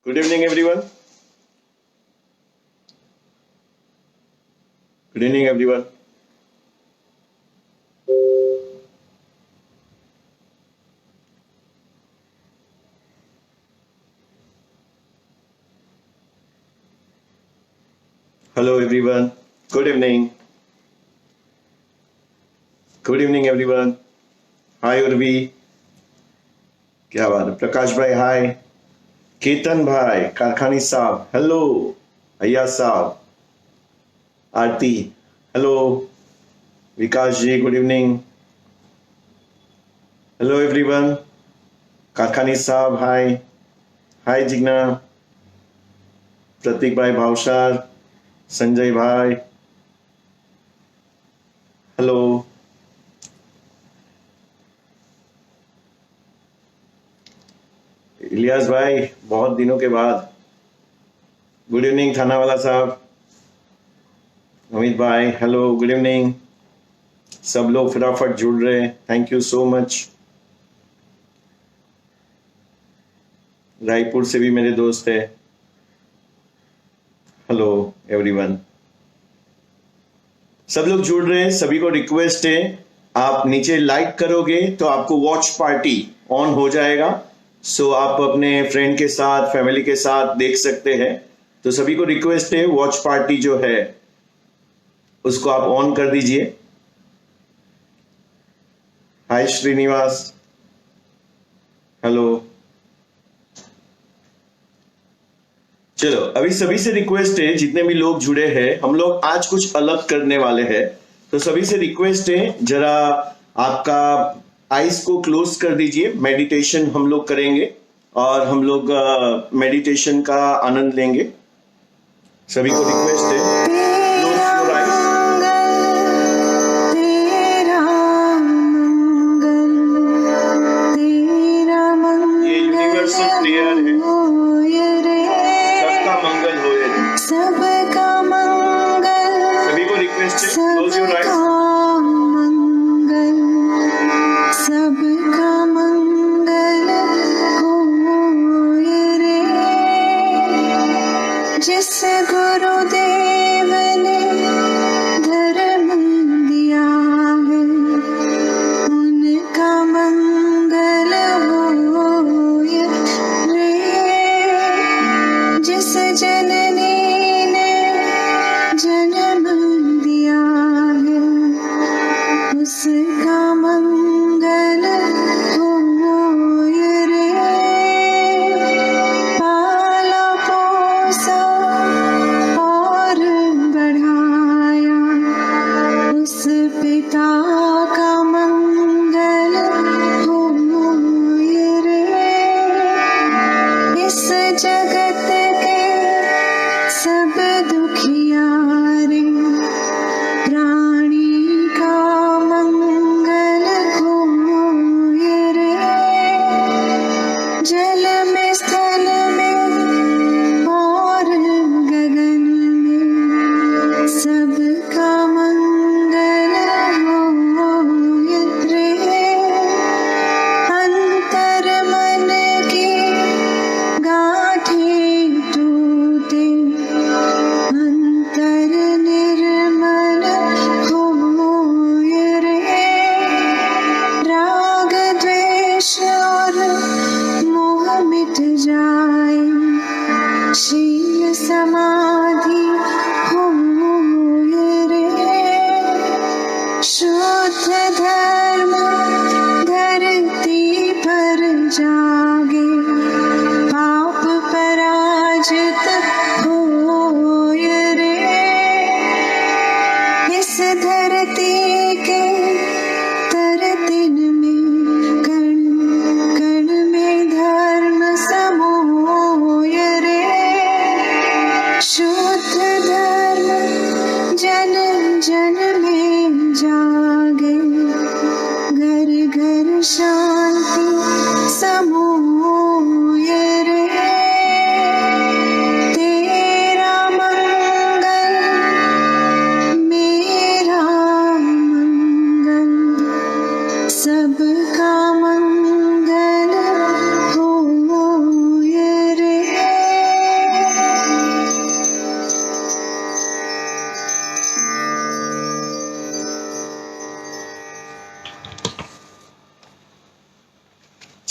Good evening, everyone. Good evening, everyone. Hello, everyone. Good evening. Good evening, everyone. Hi, Urvi. क्या बात है? प्रकाश भाई, हाय. केतन भाई, कारखानी साहब, हेलो. अय्या साहब, Aarti, hello. Vikas ji, good evening. Hello everyone. Karkhani साहब, हाय. हाय जिग्ना. प्रतीक भाई भावसार. संजय भाई, हेलो. इलियास भाई, बहुत दिनों के बाद. गुड इवनिंग थाना वाला साहब. अमित भाई, हेलो, गुड इवनिंग. सब लोग फटाफट जुड़ रहे हैं. Thank you so much. Raipur से भी मेरे दोस्त है. Hello everyone. सब लोग जुड़ रहे हैं. सभी को रिक्वेस्ट है, आप नीचे लाइक करोगे तो आपको वॉच पार्टी ऑन हो जाएगा. सो आप अपने फ्रेंड के साथ, फैमिली के साथ देख सकते हैं. तो सभी को रिक्वेस्ट है, वॉच पार्टी जो है उसको आप ऑन कर दीजिए. हाय श्रीनिवास, हेलो. चलो, अभी सभी से रिक्वेस्ट है, जितने भी लोग जुड़े हैं, हम लोग आज कुछ अलग करने वाले हैं. तो सभी से रिक्वेस्ट है, जरा आपका आईज को क्लोज कर दीजिए. मेडिटेशन हम लोग करेंगे और हम लोग मेडिटेशन का आनंद लेंगे. सभी को रिक्वेस्ट है, क्लोज योर आईज. ये यूनिवर्सल प्रेयर है, सबका मंगल हो. सबका मंगल, सभी को रिक्वेस्ट है, क्लोज योर आईज. सबका मंगल होए रे. जिस गुरुदेव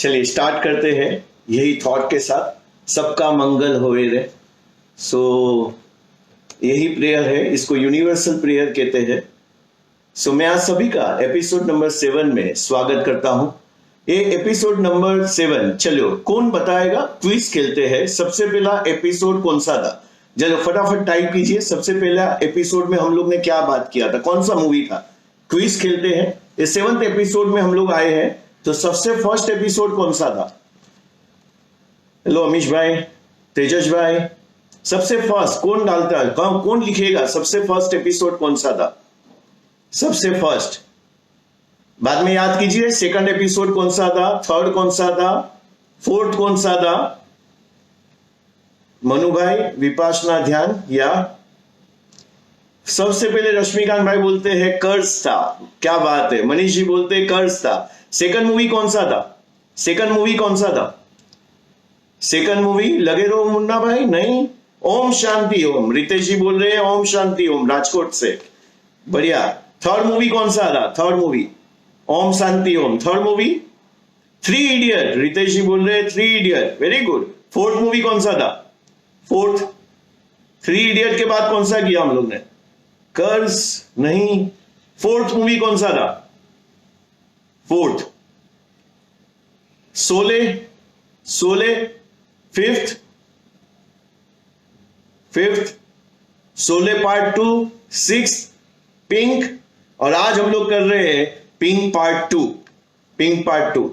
चलिए स्टार्ट करते हैं यही थॉट के साथ, सबका मंगल होए रे। सो यही प्रेयर है, इसको यूनिवर्सल प्रेयर कहते हैं। सो मैं आज सभी का एपिसोड नंबर 7 में स्वागत करता हूं। ये एपिसोड नंबर 7, चलो कौन बताएगा? क्विज खेलते हैं। सबसे पहला एपिसोड कौन सा था? चलो फटाफट टाइप कीजिए। सबसे पहला एपिसोड में हम लोग ने क्या बात किया था, कौन सा मूवी था? क्विज खेलते हैं। ये 7th एपिसोड में हम लोग आए हैं, तो सबसे फर्स्ट एपिसोड कौन सा था? हेलो अमीश भाई, तेजस भाई, सबसे फर्स्ट कौन डालता है? कौन लिखेगा सबसे फर्स्ट एपिसोड कौन सा था? सबसे फर्स्ट बाद में याद कीजिए। सेकंड एपिसोड कौन सा था? थर्ड कौन सा था? फोर्थ कौन सा था? मनु भाई, विपासना ध्यान, या सबसे पहले रश्मिकांत भाई बोलते हैं कर्ज था। क्या बात है। मनीष जी बोलते हैं कर्ज था। सेकंड मूवी कौन सा था? सेकंड मूवी कौन सा था? सेकंड मूवी लगे रहो मुन्ना भाई, नहीं, ओम शांति ओम। रितेश जी बोल रहे हैं ओम शांति ओम राजकोट से, बढ़िया। थर्ड मूवी कौन सा था? Third movie Om Shanti Om. Third movie 3 idiot, Ritesh जी बोल रहे हैं 3 idiot, very good. Fourth movie कौन सा था? फोर्थ 3 इडियट के बाद कौन सा किया हम लोग ने? कर्ज नहीं। फोर्थ मूवी कौन सा था? फोर्थ सोले। फिफ्थ सोले पार्ट 2, 6 पिंक, और आज हम लोग कर रहे हैं पिंक पार्ट 2।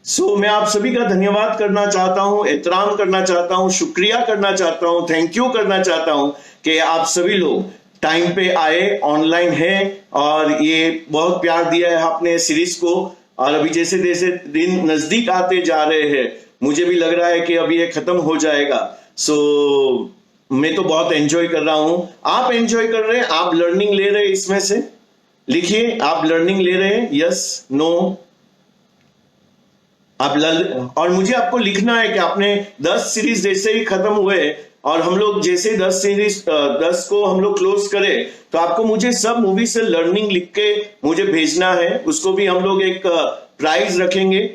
सो मैं आप सभी का धन्यवाद करना चाहता हूं, एहतराम करना चाहता हूं, शुक्रिया करना चाहता हूं, थैंक यू करना चाहता हूं कि आप सभी लोग टाइम पे आए, ऑनलाइन है और ये बहुत प्यार दिया है आपने सीरीज को। और अभी जैसे जैसे दिन नजदीक आते जा रहे हैं, मुझे भी लग रहा है कि अभी ये खत्म हो जाएगा। सो मैं तो बहुत एंजॉय कर रहा हूं। आप एंजॉय कर रहे हैं? आप लर्निंग ले रहे हैं इसमें से? लिखिए, आप लर्निंग ले रहे हैं? Yes, no. और मुझे आपको लिखना है कि आपने 10 सीरीज जैसे ही खत्म हुए और हम लोग जैसे 10 को हम लोग क्लोज करें, तो आपको मुझे सब मूवी से लर्निंग लिख के मुझे भेजना है। उसको भी हम लोग एक प्राइज रखेंगे।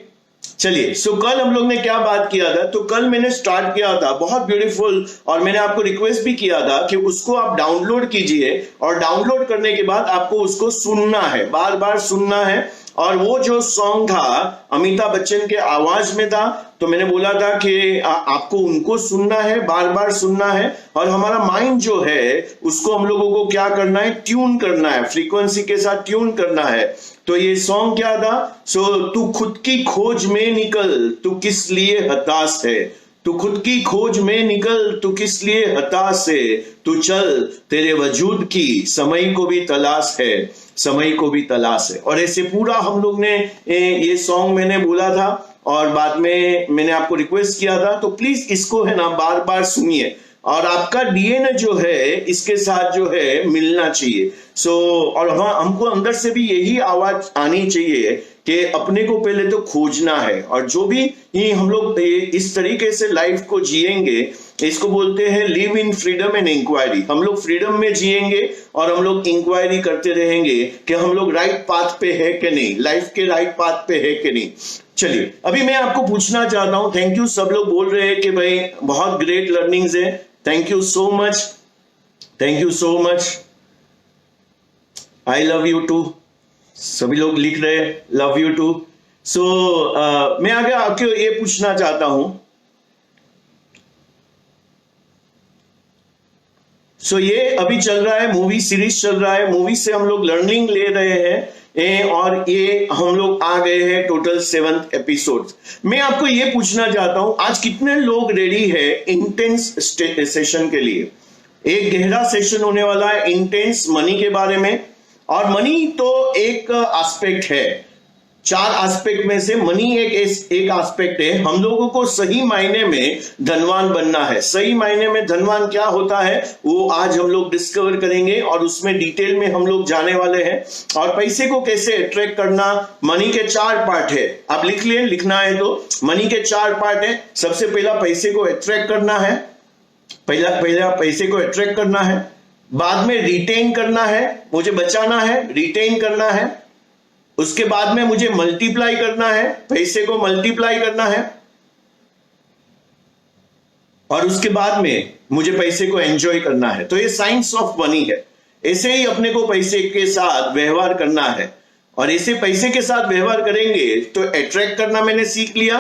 चलिए, सो कल हम लोग ने क्या बात किया था? तो कल मैंने स्टार्ट किया था बहुत ब्यूटीफुल, और मैंने आपको रिक्वेस्ट भी किया था कि उसको आप डाउनलोड कीजिए, और डाउनलोड करने के बाद आपको उसको सुनना है, बार बार सुनना है। और वो जो सॉन्ग था अमिताभ बच्चन के आवाज में था, तो मैंने बोला था कि आपको उनको सुनना है, बार बार सुनना है, और हमारा माइंड जो है उसको हम लोगों को क्या करना है? ट्यून करना है, फ्रीक्वेंसी के साथ ट्यून करना है। तो ये सॉन्ग क्या था? सो तू खुद की खोज में निकल, तू किस लिए हताश है, तू खुद की खोज में निकल, तू किस लिए हताश है, तू चल तेरे वजूद की समय को भी तलाश है, समय को भी तलाश है। और ऐसे पूरा हम लोग ने ये सॉन्ग मैंने बोला था, और बाद में मैंने आपको रिक्वेस्ट किया था, तो प्लीज इसको है ना बार बार सुनिए, और आपका डीएनए जो है इसके साथ जो है मिलना चाहिए। सो और हमको अंदर से भी यही आवाज आनी चाहिए कि अपने को पहले तो खोजना है, और जो भी हम लोग इस तरीके से लाइफ को जिएंगे, इसको बोलते हैं live in freedom and inquiry. हम लोग फ्रीडम में जिएंगे और हम लोग इंक्वायरी करते रहेंगे कि हम लोग राइट पाथ पे है कि नहीं, लाइफ के राइट पाथ पे है कि नहीं। चलिए, अभी मैं आपको पूछना चाहता हूं, थैंक यू, सब लोग बोल रहे हैं कि भाई बहुत ग्रेट लर्निंग्स है, thank you so much, thank you so much, I love you too. सभी लोग लिख रहे हैं लव यू टू। सो मैं आगे आपको ये पूछना चाहता हूं। सो ये अभी चल रहा है, मूवी सीरीज चल रहा है, मूवी से हम लोग लर्निंग ले रहे हैं, और ये हम लोग आ गए हैं टोटल 7th एपिसोड। मैं आपको ये पूछना चाहता हूं, आज कितने लोग रेडी है इंटेंस सेशन के लिए? एक गहरा सेशन होने वाला है इंटेंस मनी के बारे में। और मनी तो एक एस्पेक्ट है, 4 एस्पेक्ट में से मनी एक एस्पेक्ट है। हम लोगों को सही मायने में धनवान बनना है। सही मायने में धनवान क्या होता है वो आज हम लोग डिस्कवर करेंगे, और उसमें डिटेल में हम लोग जाने वाले हैं। और पैसे को कैसे अट्रैक्ट करना, मनी के 4 पार्ट है। आप लिख लिए, लिखना है तो मनी के 4 पार्ट है। सबसे पहला पैसे को अट्रैक्ट करना है, पहला पैसे को अट्रैक्ट करना है, बाद में रिटेन करना है, मुझे बचाना है, रिटेन करना है, उसके बाद में मुझे मल्टीप्लाई करना है, पैसे को मल्टीप्लाई करना है, और उसके बाद में मुझे पैसे को एंजॉय करना है। तो ये साइंस ऑफ मनी है। ऐसे ही अपने को पैसे के साथ व्यवहार करना है, और ऐसे पैसे के साथ व्यवहार करेंगे तो अट्रैक्ट करना मैंने सीख लिया।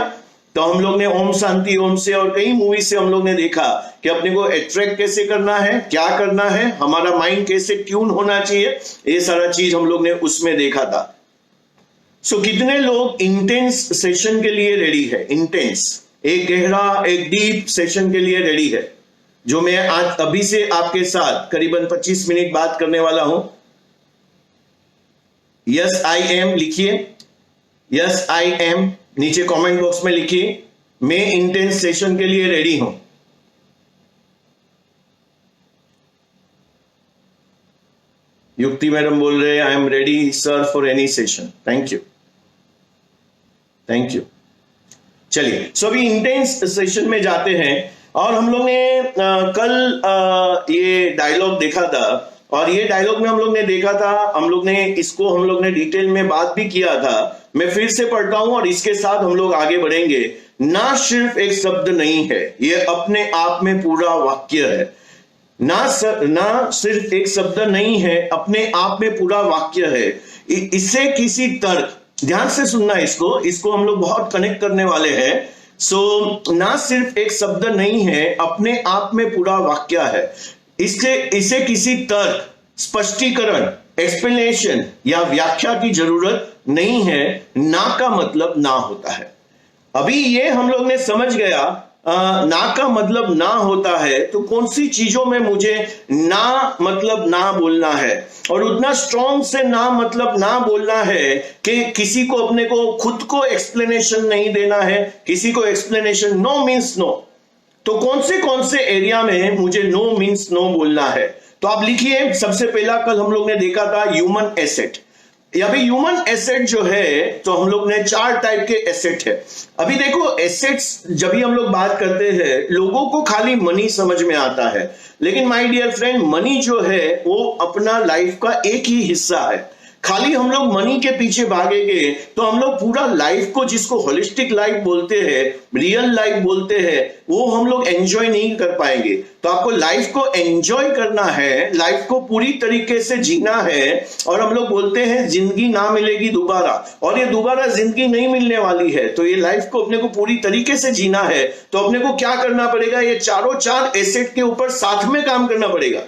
तो हम लोग ने ओम शांति ओम से और कई मूवी से हम लोग ने देखा कि अपने को अट्रैक्ट कैसे करना है, क्या करना है, हमारा माइंड कैसे ट्यून होना चाहिए, ये सारा चीज हम लोग ने उसमें देखा था। सो कितने लोग इंटेंस सेशन के लिए रेडी है? इंटेंस, एक गहरा, एक डीप सेशन के लिए रेडी है, जो मैं आज अभी से आपके साथ करीबन 25 मिनट बात करने वाला हूं। यस आई एम लिखिए, यस आई एम नीचे कमेंट बॉक्स में लिखिए, मैं इंटेंस सेशन के लिए रेडी हूं। युक्ति मैडम बोल रहे हैं I am ready sir for any session. Thank you, thank you. चलिए, सो अभी इंटेंस सेशन में जाते हैं, और हम लोग ने कल ये डायलॉग देखा था, और ये डायलॉग में हम लोग ने देखा था, हम लोग ने डिटेल में बात भी किया था। मैं फिर से पढ़ता हूं और इसके साथ हम लोग आगे बढ़ेंगे। ना सिर्फ एक शब्द नहीं है, ये अपने आप में पूरा वाक्य है। ना सिर्फ एक शब्द नहीं है, अपने आप में पूरा वाक्य है। इसे किसी तर्क, ध्यान से सुनना, इसको हम लोग बहुत कनेक्ट करने वाले हैं। सो ना सिर्फ एक शब्द नहीं है, अपने आप में पूरा वाक्य है। इसे किसी तर्क, स्पष्टीकरण, एक्सप्लेनेशन या व्याख्या की जरूरत नहीं है। ना का मतलब ना होता है। अभी ये हम लोग ने समझ गया, ना का मतलब ना होता है, तो कौन सी चीजों में मुझे ना मतलब ना बोलना है, और उतना स्ट्रॉन्ग से ना मतलब ना बोलना है कि किसी को, अपने को खुद को एक्सप्लेनेशन नहीं देना है, किसी को एक्सप्लेनेशन, नो मीन्स नो। तो कौन से एरिया में मुझे नो मीन्स नो बोलना है? तो आप लिखिए, सबसे पहला कल हम लोग ने देखा था ह्यूमन एसेट। अभी ह्यूमन एसेट जो है, तो हम लोग ने 4 टाइप के एसेट है। अभी देखो, एसेट्स जब भी हम लोग बात करते हैं, लोगों को खाली मनी समझ में आता है, लेकिन माय डियर फ्रेंड, मनी जो है वो अपना लाइफ का एक ही हिस्सा है। खाली हम लोग मनी के पीछे भागेंगे तो हम लोग पूरा लाइफ को, जिसको होलिस्टिक लाइफ बोलते हैं, रियल लाइफ बोलते हैं, वो हम लोग एंजॉय नहीं कर पाएंगे। तो आपको लाइफ को एंजॉय करना है, लाइफ को पूरी तरीके से जीना है। और हम लोग बोलते हैं जिंदगी ना मिलेगी दोबारा, और ये दोबारा जिंदगी नहीं मिलने वाली है। तो ये लाइफ को अपने को पूरी तरीके से जीना है, तो अपने को क्या करना पड़ेगा? ये चारों 4 एसेट के ऊपर साथ में काम करना पड़ेगा,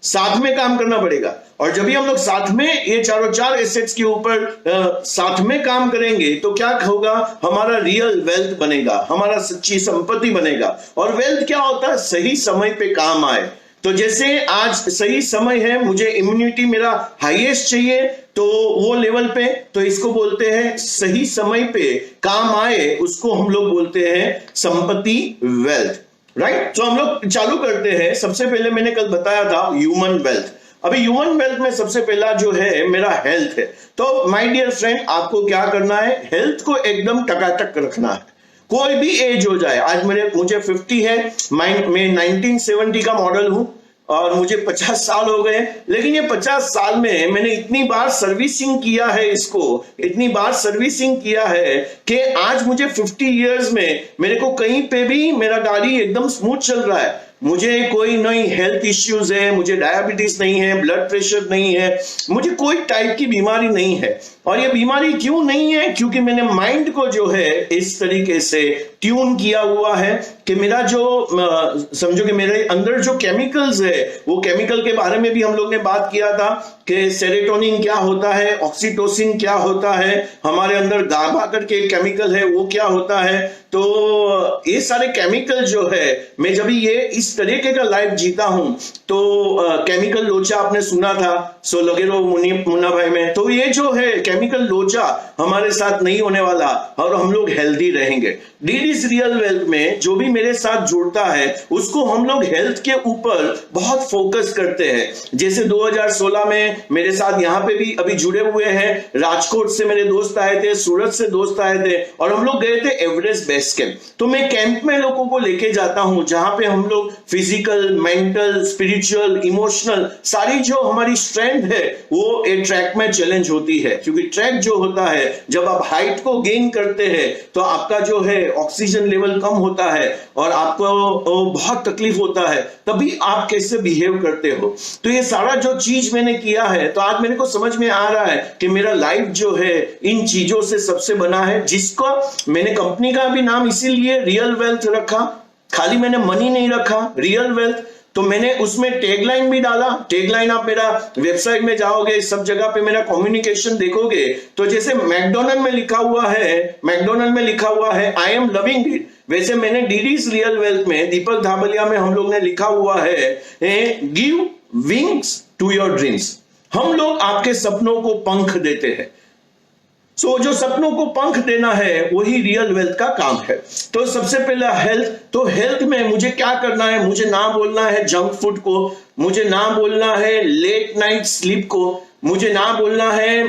साथ में काम करना पड़ेगा। और जब भी हम लोग साथ में ये चारों 4 एसेट्स के ऊपर साथ में काम करेंगे, तो क्या होगा? हमारा रियल वेल्थ बनेगा, हमारा सच्ची संपत्ति बनेगा। और वेल्थ क्या होता है? सही समय पे काम आए। तो जैसे आज सही समय है, मुझे इम्यूनिटी मेरा हाईएस्ट चाहिए, तो वो लेवल पे, तो इसको बोलते हैं सही समय पे काम आए, उसको हम लोग बोलते हैं संपत्ति, वेल्थ, राइट। तो हम लोग चालू करते हैं। सबसे पहले मैंने कल बताया था ह्यूमन वेल्थ। अभी ह्यूमन वेल्थ में सबसे पहला जो है मेरा हेल्थ है। तो माय डियर फ्रेंड, आपको क्या करना है? हेल्थ को एकदम टकाटक रखना है। कोई भी एज हो जाए, आज मुझे 50 है, मैं 1970 का मॉडल हूं, और मुझे 50 साल हो गए, लेकिन ये 50 साल में मैंने इतनी बार सर्विसिंग किया है, इसको इतनी बार सर्विसिंग किया है कि आज मुझे 50 इयर्स में मेरे को कहीं पे भी मेरा गाड़ी एकदम स्मूथ चल रहा है। मुझे कोई नई हेल्थ इश्यूज है, मुझे डायबिटीज नहीं है, ब्लड प्रेशर नहीं है, मुझे कोई टाइप की बीमारी नहीं है। और ये बीमारी क्यों नहीं है? क्योंकि मैंने माइंड को जो है इस तरीके से ट्यून किया हुआ है कि मेरा जो, समझो कि मेरे अंदर जो केमिकल्स है, वो केमिकल के बारे में भी हम लोग ने बात किया था कि सेरोटोनिन क्या होता है, ऑक्सीटोसिन क्या होता है, हमारे अंदर गाबा करके एक केमिकल है, वो क्या होता है। तो ये सारे केमिकल जो है, मैं जब ये इस तरीके का लाइफ जीता हूं, तो केमिकल लोचा आपने सुना था, सो लगे रहो मुन्ना भाई में। तो ये जो है केमिकल लोचा हमारे साथ नहीं होने वाला, और हम लोग हेल्दी रहेंगे। डीड इज रियल वेल्थ में जो भी मेरे साथ जुड़ता है, उसको हम लोग हेल्थ के ऊपर बहुत फोकस करते हैं। जैसे 2016 में मेरे साथ यहाँ पे भी अभी जुड़े हुए हैं, राजकोट से मेरे दोस्त आए थे, सूरत से दोस्त आए थे, और हम लोग गए थे एवरेस्ट बेस फिटनेस कैंप। तो मैं कैंप में लोगों को लेके जाता हूं जहां पे हम लोग फिजिकल, मेंटल, स्पिरिचुअल, इमोशनल सारी जो हमारी स्ट्रेंथ है वो एक ट्रैक में चैलेंज होती है। क्योंकि ट्रैक जो होता है, जब आप हाइट को गेन करते हैं तो आपका जो है ऑक्सीजन लेवल कम होता है और आपको बहुत तकलीफ होता है, तभी आप कैसे बिहेव करते हो। तो ये सारा जो चीज मैंने किया है, तो आज मेरे को समझ में आ रहा है कि मेरा लाइफ जो है इन चीजों से सबसे बना है, जिसका मैंने कंपनी का भी नाम इसीलिए रियल वेल्थ रखा। खाली मैंने मनी नहीं रखा, रियल वेल्थ। तो मैंने उसमें टैगलाइन भी डाला। टैगलाइन आप मेरा वेबसाइट में जाओगे, सब जगह पे मेरा कम्युनिकेशन देखोगे, तो जैसे मैकडोनल्ड में लिखा हुआ है आई एम लविंग इट, वैसे मैंने डीडीज रियल वेल्थ में, दीपक धाबलिया में हम लोग ने लिखा हुआ है give wings to your dreams. हम लोग आपके सपनों को पंख देते हैं। सो जो सपनों को पंख देना है वही रियल वेल्थ का काम है। तो सबसे पहला हेल्थ। तो हेल्थ में मुझे क्या करना है? मुझे ना बोलना है जंक फूड को, मुझे ना बोलना है लेट नाइट स्लीप को, मुझे ना बोलना है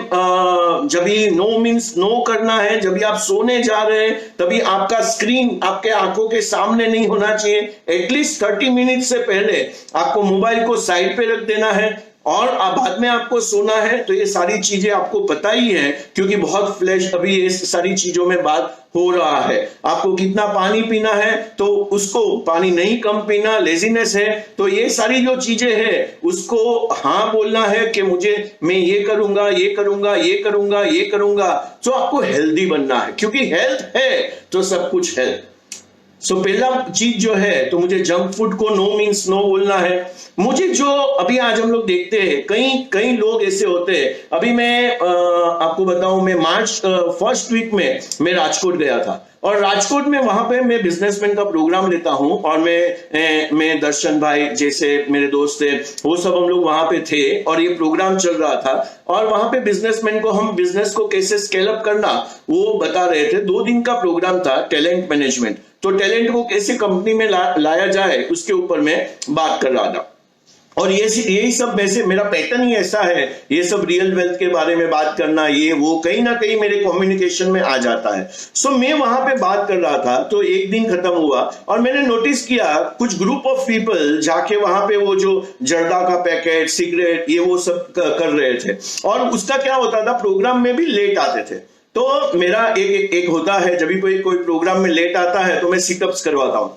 जब भी नो मीन्स नो करना है। जब भी आप सोने जा रहे हैं तभी आपका स्क्रीन आपके आंखों के सामने नहीं होना चाहिए। एटलीस्ट 30 मिनट से पहले आपको मोबाइल को साइड पे रख देना है और बाद में आपको सोना है। तो ये सारी चीजें आपको पता ही है, क्योंकि बहुत फ्लैश अभी ये सारी चीजों में बात हो रहा है। आपको कितना पानी पीना है, तो उसको पानी नहीं कम पीना, लेजीनेस है, तो ये सारी जो चीजें हैं उसको हाँ बोलना है कि मैं ये करूंगा, ये करूंगा, ये करूंगा, ये करूंगा। तो आपको हेल्दी बनना है, क्योंकि हेल्थ है तो सब कुछ है। सो पहला चीज जो है, तो मुझे जंक फूड को नो मीन्स नो बोलना है। मुझे जो अभी आज हम लोग देखते हैं, कई लोग ऐसे होते हैं। अभी मैं आपको बताऊं, मैं मार्च फर्स्ट वीक में मैं राजकोट गया था, और राजकोट में वहां पे मैं बिजनेसमैन का प्रोग्राम लेता हूं, और मैं दर्शन भाई जैसे मेरे दोस्त थे, वो सब हम लोग वहां पे थे, और ये प्रोग्राम चल रहा था, और वहां पे बिजनेसमैन को हम बिजनेस को कैसे स्केल अप करना वो बता रहे थे। 2 दिन का प्रोग्राम था, टैलेंट मैनेजमेंट। तो टैलेंट को कैसे कंपनी में लाया जाए उसके ऊपर मैं बात कर रहा था। और यही सब वैसे मेरा पैटर्न ही ऐसा है, ये सब रियल वेल्थ के बारे में बात करना, ये वो कहीं ना कहीं मेरे कम्युनिकेशन में आ जाता है। सो मैं वहां पे बात कर रहा था, तो एक दिन खत्म हुआ और मैंने नोटिस किया कुछ ग्रुप ऑफ पीपल जाके वहां पे वो जो जर्दा का पैकेट, सिगरेट, ये वो सब कर रहे थे। और उसका क्या होता था, प्रोग्राम में भी लेट आते थे। तो मेरा एक होता है, जब भी कोई प्रोग्राम में लेट आता है तो मैं सिटअप्स करवाता हूं।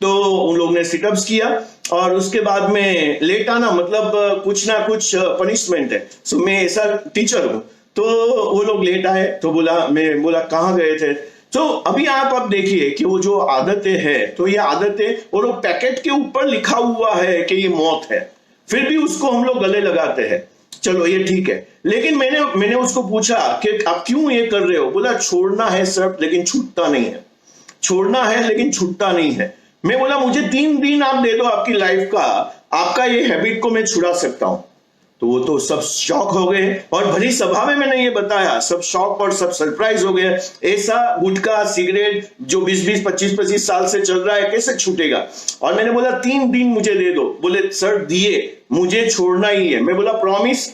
तो उन लोगों ने सिटअप्स किया, और उसके बाद में लेट आना मतलब कुछ ना कुछ पनिशमेंट है। सो मैं ऐसा टीचर हूं। तो वो लोग लेट आए, तो मैं बोला कहाँ गए थे? तो अभी आप देखिए कि वो जो आदतें हैं, तो ये आदतें, और वो पैकेट के ऊपर लिखा हुआ है कि ये मौत है, फिर भी उसको हम लोग गले लगाते हैं। चलो ये ठीक है, लेकिन मैंने उसको पूछा कि आप क्यों ये कर रहे हो? बोला छोड़ना है सर, लेकिन छूटता नहीं है। छोड़ना है लेकिन छूटता नहीं है। मैं बोला मुझे 3 दिन आप दे दो आपकी लाइफ का, आपका ये हैबिट को मैं छुड़ा सकता हूं। तो वो तो सब शॉक हो गए, और भली सभा में मैंने ये बताया, सब शॉक और सब सरप्राइज हो गए। ऐसा गुटखा, सिगरेट जो 20-20, 25-25 साल से चल रहा है, कैसे छूटेगा? और मैंने बोला 3 दिन मुझे दे दो। बोले सर दिए, मुझे छोड़ना ही है। मैं बोला प्रॉमिस?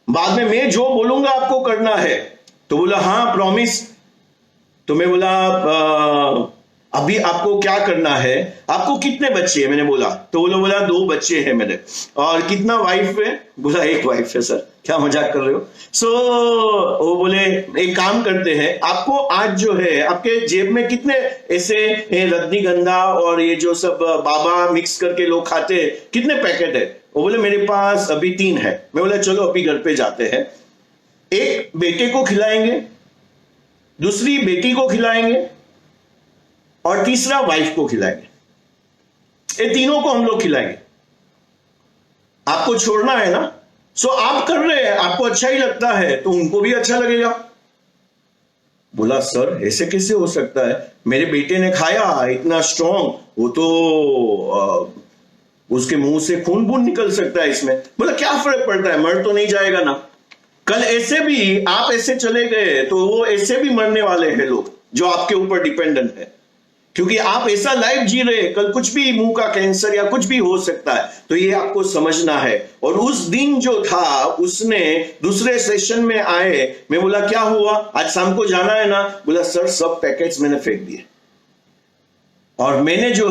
बाद में मैं जो बोलूंगा आपको करना है। तो बोला हाँ प्रॉमिस। तो मैं बोला अभी आपको क्या करना है? आपको कितने बच्चे हैं? मैंने बोला, तो वो बोला 2 बच्चे हैं मेरे। और कितना वाइफ है? बोला 1 वाइफ है। सर क्या मजाक कर रहे हो? सो वो बोले एक काम करते हैं, आपको आज जो है आपके जेब में कितने ऐसे रजनीगंधा और ये जो सब बाबा मिक्स करके लोग खाते हैं, कितने पैकेट है? वो बोले मेरे पास अभी 3 है। मैं बोला चलो अभी घर पे जाते हैं, एक बेटे को खिलाएंगे, दूसरी बेटी को खिलाएंगे, और तीसरा वाइफ को खिलाएंगे। ये तीनों को हम लोग खिलाएंगे। आपको छोड़ना है ना? सो आप कर रहे हैं, आपको अच्छा ही लगता है, तो उनको भी अच्छा लगेगा। बोला सर ऐसे कैसे हो सकता है? मेरे बेटे ने खाया, इतना स्ट्रॉन्ग, वो तो उसके मुंह से खून बून निकल सकता है इसमें। बोला क्या फर्क पड़ता है, मर तो नहीं जाएगा ना। कल ऐसे भी आप ऐसे चले गए तो वो ऐसे भी मरने वाले हैं लोग जो आपके ऊपर डिपेंडेंट है, क्योंकि आप ऐसा लाइफ जी रहे हैं। कल कुछ भी मुंह का कैंसर या कुछ भी हो सकता है, तो ये आपको समझना है। और उस दिन जो था, उसने दूसरे सेशन में आए, मैं बोला क्या हुआ, आज शाम को जाना है ना? बोला सर सब पैकेट्स मैंने फेंक दिए। और मैंने जो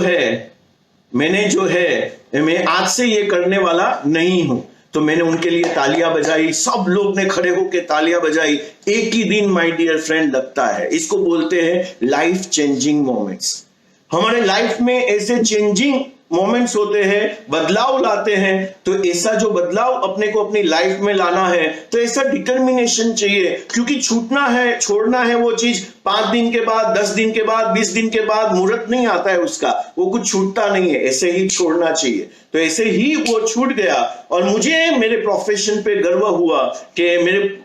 है मैं आज से ये करने वाला नहीं हूं। तो मैंने उनके लिए तालियां बजाई, सब लोग ने खड़े होकर तालियां बजाई। एक ही दिन माय डियर फ्रेंड लगता है, इसको बोलते हैं लाइफ चेंजिंग मोमेंट्स। हमारे लाइफ में ऐसे चेंजिंग मोमेंट्स होते हैं, बदलाव लाते हैं। तो ऐसा जो बदलाव अपने को अपनी लाइफ में लाना है, तो ऐसा डिटर्मिनेशन चाहिए, क्योंकि छूटना है, छोड़ना है वो चीज 5 दिन के बाद, 10 दिन के बाद, 20 दिन के बाद मुहूर्त नहीं आता है उसका, वो कुछ छूटता नहीं है, ऐसे ही छोड़ना चाहिए। तो ऐसे ही वो छूट गया और मुझे मेरे प्रोफेशन पे गर्व हुआ कि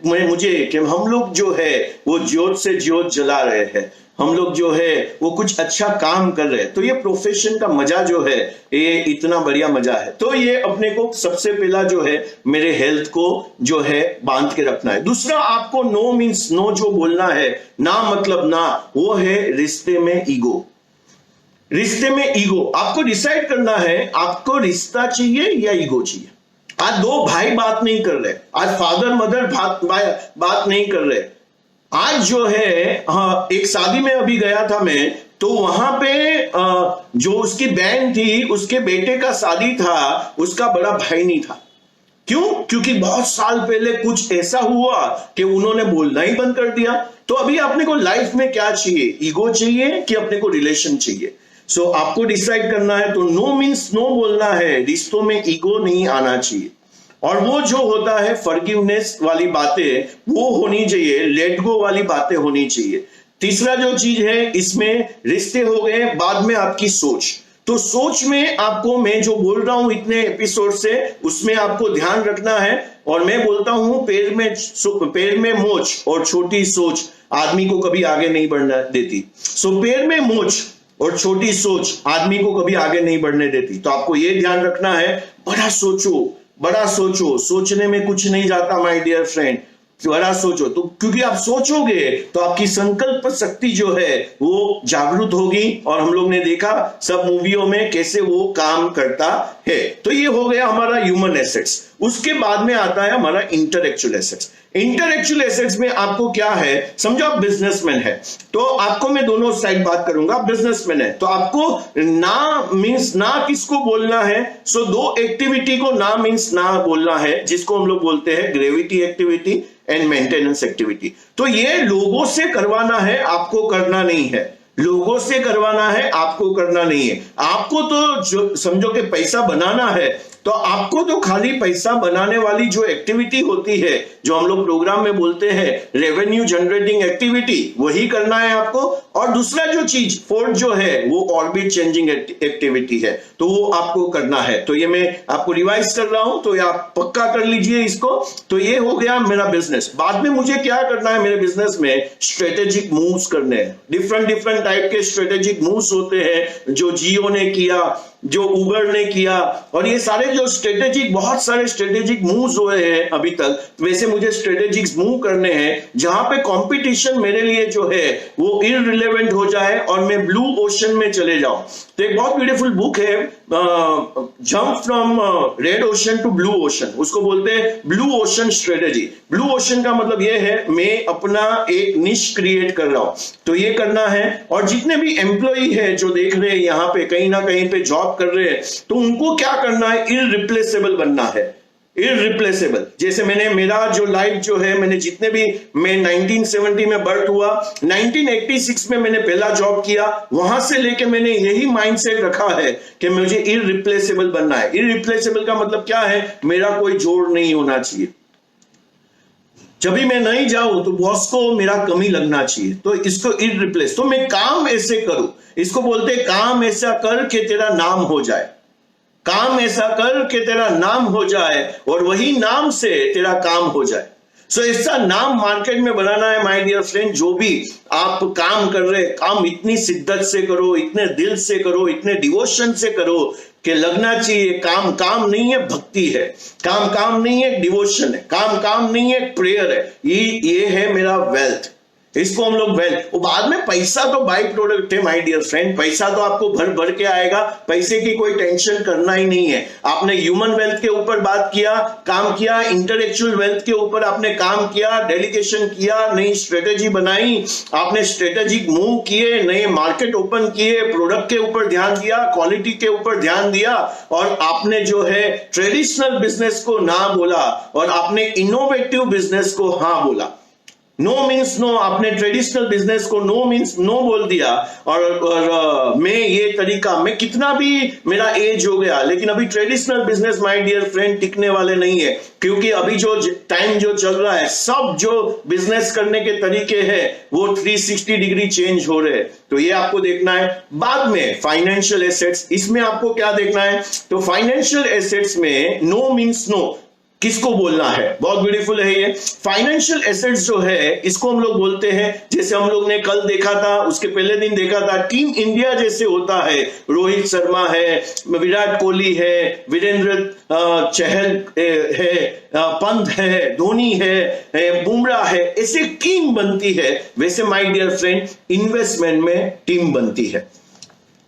मुझे हम लोग जो है वो ज्योत से ज्योत जला रहे हैं, हम लोग जो है वो कुछ अच्छा काम कर रहे हैं। तो ये प्रोफेशन का मजा जो है ये इतना बढ़िया मजा है। तो ये अपने को सबसे पहला जो है मेरे हेल्थ को जो है बांध के रखना है। दूसरा, आपको नो मीन्स नो जो बोलना है, ना मतलब ना, वो है रिश्ते में ईगो। रिश्ते में ईगो आपको डिसाइड करना है, आपको रिश्ता चाहिए या ईगो चाहिए। आज 2 भाई बात नहीं कर रहे, आज फादर मदर बात नहीं कर रहे। आज जो है, हाँ, एक शादी में अभी गया था मैं, तो वहां पे जो उसकी बहन थी, उसके बेटे का शादी था, उसका बड़ा भाई नहीं था। क्यों? क्योंकि बहुत साल पहले कुछ ऐसा हुआ कि उन्होंने बोलना ही बंद कर दिया। तो अभी अपने को लाइफ में क्या चाहिए, ईगो चाहिए कि अपने को रिलेशन चाहिए। सो आपको डिसाइड करना है। तो नो मीन्स नो बोलना है, रिश्तों में ईगो नहीं आना चाहिए। और वो जो होता है फॉरगिवनेस वाली बातें वो होनी चाहिए, लेट गो वाली बातें होनी चाहिए। तीसरा जो चीज है, इसमें रिश्ते हो गए, बाद में आपकी सोच। तो सोच में आपको, मैं जो बोल रहा हूं इतने एपिसोड से, उसमें आपको ध्यान रखना है। और मैं बोलता हूं पैर में मोच और छोटी सोच आदमी को कभी आगे नहीं बढ़ना देती। सो पैर में मोच और छोटी सोच आदमी को कभी आगे नहीं बढ़ने देती। तो आपको यह ध्यान रखना है, बड़ा सोचो, सोचने में कुछ नहीं जाता माय डियर फ्रेंड, बड़ा सोचो। तो क्योंकि आप सोचोगे तो आपकी संकल्प शक्ति जो है वो जागरूक होगी, और हम लोग ने देखा सब मूवियों में कैसे वो काम करता है। तो ये हो गया हमारा ह्यूमन एसेट्स। उसके बाद में आता है हमारा इंटेलेक्चुअल एसेट्स। इंटेलेक्चुअल एसेट्स में आपको क्या है, समझो आप बिजनेसमैन है, तो आपको मैं दोनों साइड बात करूंगा। बिजनेसमैन है तो आपको ना मींस ना किसको बोलना है। सो 2 एक्टिविटी को ना मींस ना बोलना है, जिसको हम लोग बोलते हैं gravity activity and maintenance activity. तो ये लोगों से करवाना है, आपको करना नहीं है। लोगों से करवाना है, आपको करना नहीं है। आपको तो जो समझो कि पैसा बनाना है, तो आपको तो खाली पैसा बनाने वाली जो एक्टिविटी होती है, जो हम लोग प्रोग्राम में बोलते हैं रेवेन्यू जनरेटिंग एक्टिविटी, वही करना है आपको। और दूसरा जो चीज 4th जो है वो ऑर्बिट चेंजिंग एक्टिविटी है, तो वो आपको करना है। तो ये मैं आपको रिवाइज कर रहा हूं, तो ये आप पक्का कर लीजिए इसको। तो ये हो गया मेरा बिजनेस। बाद में मुझे क्या करना है मेरे बिजनेस में, स्ट्रेटेजिक मूव्स करने हैं। डिफरेंट टाइप के स्ट्रेटेजिक मूव्स होते हैं, जो जियो ने किया, जो उबर ने किया, और ये सारे जो स्ट्रेटेजिक, बहुत सारे स्ट्रेटेजिक मूव्स हुए हैं अभी तक। वैसे मुझे स्ट्रेटेजिक मूव करने हैं जहां पे कंपटीशन मेरे लिए जो है वो इररिलेवेंट हो जाए और मैं ब्लू ओशन में चले जाऊं। तो एक बहुत ब्यूटीफुल बुक है, jump from red ocean to blue ocean, उसको बोलते हैं blue ocean strategy. Blue ocean का मतलब ये है मैं अपना एक निश क्रिएट कर रहा हूं, तो ये करना है। और जितने भी एम्प्लॉई है जो देख रहे हैं यहाँ पे, कहीं ना कहीं पे जॉब कर रहे हैं, तो उनको क्या करना है, इररिप्लेसेबल बनना है। इररिप्लेसेबल, जैसे मेरा जो लाइफ जो है, मैं 1970 में बर्थ हुआ, 1986 में मैंने पहला जॉब किया, वहां से लेके मैंने यही माइंडसेट रखा है कि मुझे इररिप्लेसेबल बनना है। इररिप्लेसेबल का मतलब क्या है, मेरा कोई जोड़ नहीं होना चाहिए। जब भी मैं नहीं जाऊं तो बॉस को मेरा कमी लगना चाहिए, तो इसको इररिप्लेस। तो मैं काम ऐसे करूं, इसको बोलते हैं काम ऐसा कर के तेरा नाम हो जाए। काम ऐसा कर के तेरा नाम हो जाए और वही नाम से तेरा काम हो जाए। सो ऐसा नाम मार्केट में बनाना है माय डियर फ्रेंड। जो भी आप काम कर रहे, काम इतनी शिद्दत से करो, इतने दिल से करो, इतने डिवोशन से करो कि लगना चाहिए काम काम नहीं है, भक्ति है। काम काम नहीं है, डिवोशन है। काम काम नहीं है, प्रेयर है। ये है मेरा वेल्थ। इसको हम लोग वेल्थ। वो बाद में पैसा तो बाई प्रोडक्ट है माय डियर फ्रेंड, पैसा तो आपको भर भर के आएगा, पैसे की कोई टेंशन करना ही नहीं है। आपने ह्यूमन वेल्थ के ऊपर बात किया, काम किया, इंटेलेक्चुअल वेल्थ के ऊपर आपने काम किया, डेलीगेशन किया, नई स्ट्रेटेजी बनाई, आपने स्ट्रेटेजिक मूव किए, नए मार्केट ओपन किए, प्रोडक्ट के ऊपर ध्यान दिया, क्वालिटी के ऊपर ध्यान दिया, और आपने जो है ट्रेडिशनल बिजनेस को ना बोला और आपने इनोवेटिव बिजनेस को हाँ बोला। नो मीन्स नो, आपने ट्रेडिशनल बिजनेस को नो मीन्स नो बोल दिया। और मैं ये तरीका, मैं कितना भी मेरा एज हो गया, लेकिन अभी traditional business my dear friend टिकने वाले नहीं है, क्योंकि अभी जो टाइम जो चल रहा है, सब जो बिजनेस करने के तरीके हैं वो 360 डिग्री चेंज हो रहे हैं। तो ये आपको देखना है। बाद में फाइनेंशियल एसेट्स, इसमें आपको क्या देखना है, तो फाइनेंशियल एसेट्स में नो मीन्स नो किसको बोलना है, बहुत ब्यूटीफुल है ये। फाइनेंशियल एसेट्स जो है इसको हम लोग बोलते हैं, जैसे हम लोग ने कल देखा था, उसके पहले दिन देखा था, टीम इंडिया जैसे होता है, रोहित शर्मा है, विराट कोहली है, वीरेंद्र चहल है, पंत है, धोनी है, बुमराह है, ऐसे टीम बनती है। वैसे माय डियर फ्रेंड इन्वेस्टमेंट में टीम बनती है,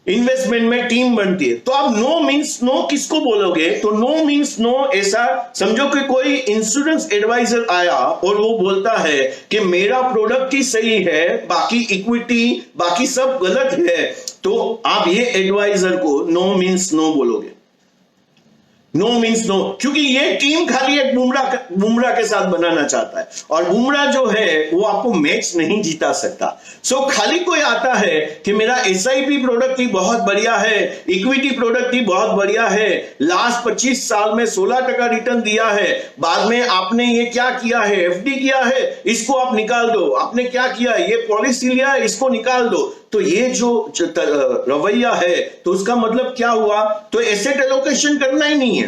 इन्वेस्टमेंट में टीम बनती है। तो आप नो मीन्स नो किसको बोलोगे, तो नो मीन्स नो ऐसा समझो कि कोई इंश्योरेंस एडवाइजर आया और वो बोलता है कि मेरा प्रोडक्ट ही सही है, बाकी इक्विटी बाकी सब गलत है, तो आप ये एडवाइजर को नो मीन्स नो बोलोगे। नो मीन्स नो, क्योंकि ये टीम खाली एक बुमराह के साथ बनाना चाहता है, और बुमराह जो है वो आपको मैच नहीं जीता सकता। सो खाली कोई आता है कि मेरा एसआईपी प्रोडक्ट ही बहुत बढ़िया है, इक्विटी प्रोडक्ट ही बहुत बढ़िया है, लास्ट 25 साल में 16% रिटर्न दिया है, बाद में आपने ये क्या किया है, एफडी किया है, इसको आप निकाल दो, आपने क्या किया है, ये पॉलिसी लिया है, इसको निकाल दो। तो ये जो रवैया है, तो उसका मतलब क्या हुआ, तो एसेट एलोकेशन करना ही नहीं है,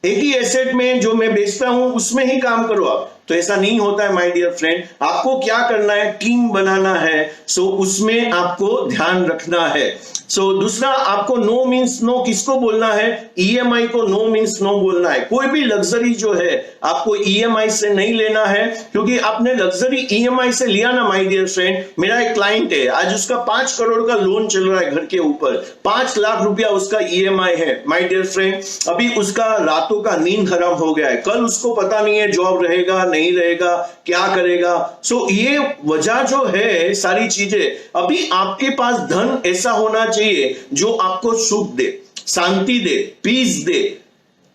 एक ही एसेट में जो मैं बेचता हूं उसमें ही काम करो आप। तो ऐसा नहीं होता है माय डियर फ्रेंड, आपको क्या करना है, टीम बनाना है, सो उसमें आपको ध्यान रखना है। सो दूसरा, आपको नो मीन्स नो किसको बोलना है, ईएमआई को नो मीन्स नो बोलना है। कोई भी लग्जरी जो है आपको ईएमआई से नहीं लेना है, क्योंकि आपने लग्जरी ईएमआई से लिया ना माय डियर फ्रेंड, मेरा एक क्लाइंट है, आज उसका 5 करोड़ का लोन चल रहा है घर के ऊपर, 5 लाख रुपया उसका ईएमआई है माय डियर फ्रेंड। अभी उसका रातों का नींद हराम हो गया है, कल उसको पता नहीं है जॉब रहेगा नहीं रहेगा, क्या करेगा। सो ये वजह जो है सारी चीजें, अभी आपके पास धन ऐसा होना चाहिए जो आपको सुख दे, शांति दे, पीस दे,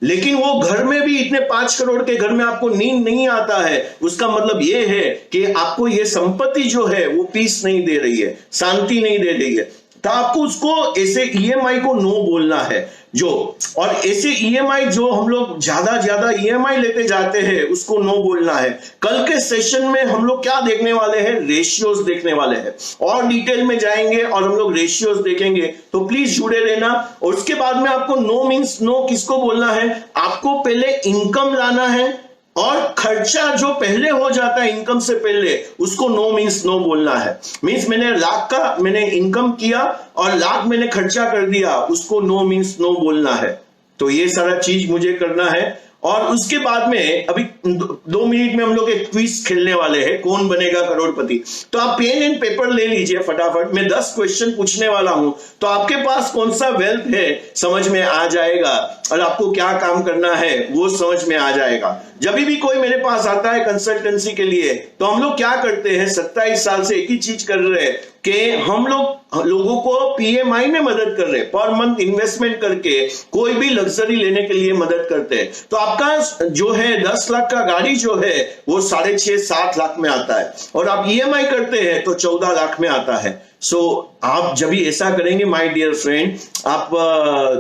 लेकिन वो घर में भी इतने 5 करोड़ के घर में आपको नींद नहीं आता है, उसका मतलब ये है कि आपको ये संपत्ति जो है वो पीस नहीं दे रही है, शांति नहीं दे रही है। तो आपको उसको ऐसे ईएमआई को नो बोलना है जो, और ऐसे ईएमआई जो हम लोग ज्यादा ईएमआई लेते जाते हैं उसको नो बोलना है। कल के सेशन में हम लोग क्या देखने वाले हैं, रेशियोज देखने वाले हैं, और डिटेल में जाएंगे और हम लोग रेशियोज देखेंगे, तो प्लीज जुड़े रहना। और उसके बाद में आपको नो मीन्स नो किसको बोलना है, आपको पहले इनकम लाना है, और खर्चा जो पहले हो जाता है इनकम से पहले उसको नो मीन्स नो बोलना है। मीन्स मैंने लाख का मैंने इनकम किया और लाख मैंने खर्चा कर दिया, उसको नो मीन्स नो बोलना है। तो ये सारा चीज मुझे करना है। और उसके बाद में अभी 2 मिनट में हम लोग एक क्विज खेलने वाले हैं, कौन बनेगा करोड़पति। तो आप पेन एंड पेपर ले लीजिए फटाफट, मैं 10 क्वेश्चन पूछने वाला हूं, तो आपके पास कौन सा वेल्थ है समझ में आ जाएगा, और आपको क्या काम करना है वो समझ में आ जाएगा। जब भी कोई मेरे पास आता है कंसल्टेंसी के लिए, तो हम लोग क्या करते हैं, 27 साल से एक ही चीज कर रहे हैं कि हम लोगों को पीएमआई में मदद कर रहे हैं, पर मंथ इन्वेस्टमेंट करके कोई भी लग्जरी लेने के लिए मदद करते हैं। तो आपका जो है 10 लाख का गाड़ी जो है वो 6.5-7 लाख में आता है, और आप ईएमआई करते हैं तो 14 लाख में आता है। सो आप जब भी ऐसा करेंगे माय डियर फ्रेंड, आप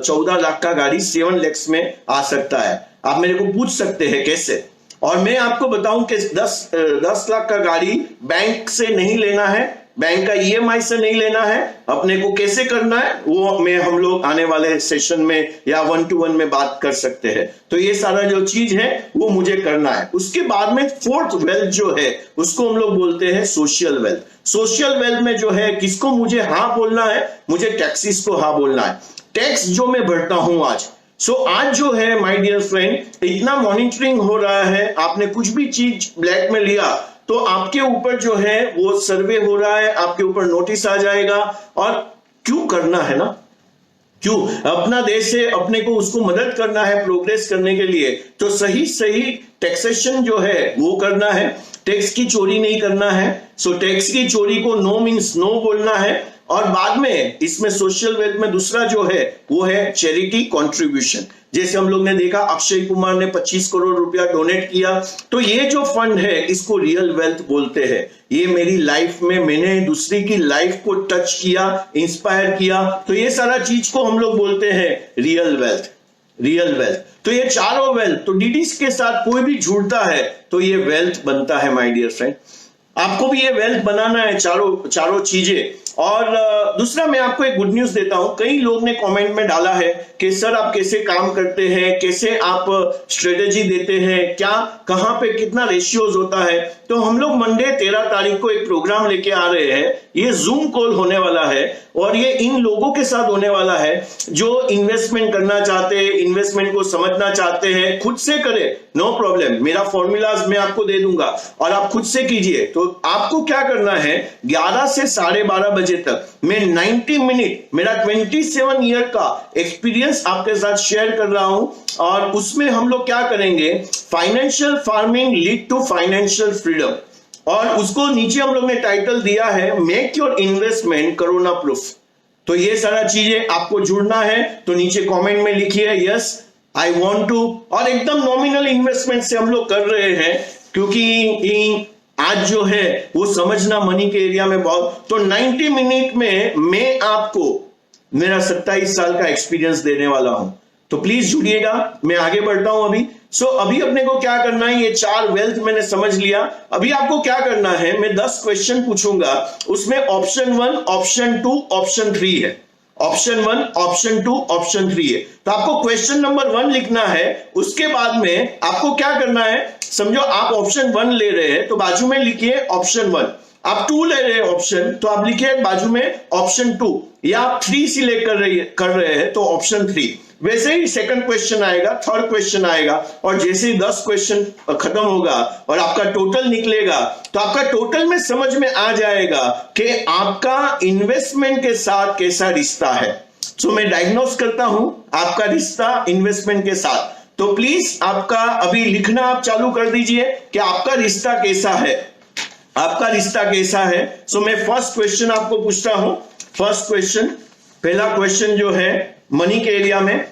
14 लाख का गाड़ी 7 lakhs में आ सकता है। आप मेरे को पूछ सकते हैं कैसे, और मैं आपको बताऊं कि 10 लाख का गाड़ी बैंक से नहीं लेना है, बैंक का ईएमआई से नहीं लेना है, अपने को कैसे करना है वो में हम लोग आने वाले सेशन में या 1-to-1 में बात कर सकते हैं। तो ये सारा जो चीज है वो मुझे करना है। उसके बाद में 4th वेल्थ जो है उसको हम लोग बोलते हैं सोशल वेल्थ। सोशल वेल्थ में जो है किसको मुझे हाँ बोलना है, मुझे टैक्सेस को हाँ बोलना है। टैक्स जो मैं भरता हूं आज, आज जो है माय डियर फ्रेंड, इतना मॉनिटरिंग हो रहा है, आपने कुछ भी चीज ब्लैक में लिया तो आपके ऊपर जो है वो सर्वे हो रहा है, आपके ऊपर नोटिस आ जाएगा। और क्यों करना है ना, क्यों अपना देश है, अपने को उसको मदद करना है प्रोग्रेस करने के लिए, तो सही सही टैक्सेशन जो है वो करना है, टैक्स की चोरी नहीं करना है। सो टैक्स की चोरी को नो मीन्स नो बोलना है। और बाद में इसमें सोशल वेल्थ में दूसरा जो है वो है चैरिटी कंट्रीब्यूशन। जैसे हम लोग ने देखा अक्षय कुमार ने 25 करोड़ रुपया डोनेट किया, तो ये जो फंड है इसको रियल वेल्थ बोलते हैं। ये मेरी लाइफ में मैंने दूसरी की लाइफ को टच किया, इंस्पायर किया, तो ये सारा चीज को हम लोग बोलते हैं रियल वेल्थ। रियल वेल्थ, तो ये चारों वेल्थ, तो डीडीज के साथ कोई भी जुड़ता है तो ये वेल्थ बनता है माय डियर फ्रेंड। आपको भी ये वेल्थ बनाना है, चारों चीजें। और दूसरा मैं आपको एक गुड न्यूज देता हूं। कई लोग ने कमेंट में डाला है कि सर आप कैसे काम करते हैं, कैसे आप स्ट्रेटेजी देते हैं, क्या कहां पे कितना रेशियोज होता है। तो हम लोग मंडे 13 तारीख को एक प्रोग्राम लेके आ रहे हैं। ये जूम कॉल होने वाला है और ये इन लोगों के साथ होने वाला है जो इन्वेस्टमेंट करना चाहते हैं, इन्वेस्टमेंट को समझना चाहते हैं, खुद से करें, नो प्रॉब्लम। मेरा फॉर्मूलाज मैं आपको दे दूंगा और आप खुद से कीजिए। तो आपको क्या करना है, 11 से 12:30 बजे तक मैं 90 मिनट, मेरा 27 ईयर का एक्सपीरियंस आपके साथ शेयर कर रहा हूं। और उसमें हम लोग क्या करेंगे, financial farming lead to financial freedom, और उसको नीचे हम लोग ने टाइटल दिया है make your investment corona proof. तो ये सारा चीजें आपको जुड़ना है तो नीचे कमेंट में लिखिए यस आई वांट टू। और एकदम नॉमिनल इन्वेस्टमेंट से हम लोग कर रहे हैं क्योंकि आज जो है वो समझना मनी के एरिया में बहुत। तो 90 मिनट में मैं आपको मेरा 27 साल का एक्सपीरियंस देने वाला हूं, तो प्लीज जुड़िएगा। मैं आगे बढ़ता हूं अभी। अभी अपने को क्या करना है, ये 4 वेल्थ मैंने समझ लिया। अभी आपको क्या करना है, मैं 10 क्वेश्चन पूछूंगा, उसमें ऑप्शन 1, ऑप्शन 2, ऑप्शन 3 है। ऑप्शन 1, ऑप्शन 2, ऑप्शन 3 है। तो आपको क्वेश्चन नंबर 1 लिखना है। उसके बाद में आपको क्या करना है, समझो आप ऑप्शन 1 ले रहे हैं तो बाजू में लिखिए ऑप्शन 1। आप 2 ले रहे हैं ऑप्शन, तो आप लिखिए बाजू में ऑप्शन 2, या आप 3 सिलेक्ट कर रहे हैं तो ऑप्शन 3। वैसे ही सेकंड क्वेश्चन आएगा, थर्ड क्वेश्चन आएगा, और जैसे ही 10 क्वेश्चन खत्म होगा और आपका टोटल निकलेगा तो आपका टोटल में समझ में आ जाएगा कि आपका इन्वेस्टमेंट के साथ कैसा रिश्ता है। मैं डायग्नोस करता हूं आपका रिश्ता इन्वेस्टमेंट के साथ। तो प्लीज आपका अभी लिखना आप चालू कर दीजिए कि आपका रिश्ता कैसा है, आपका रिश्ता कैसा है। मैं फर्स्ट क्वेश्चन आपको पूछता हूं। फर्स्ट क्वेश्चन, पहला क्वेश्चन जो है मनी के एरिया में,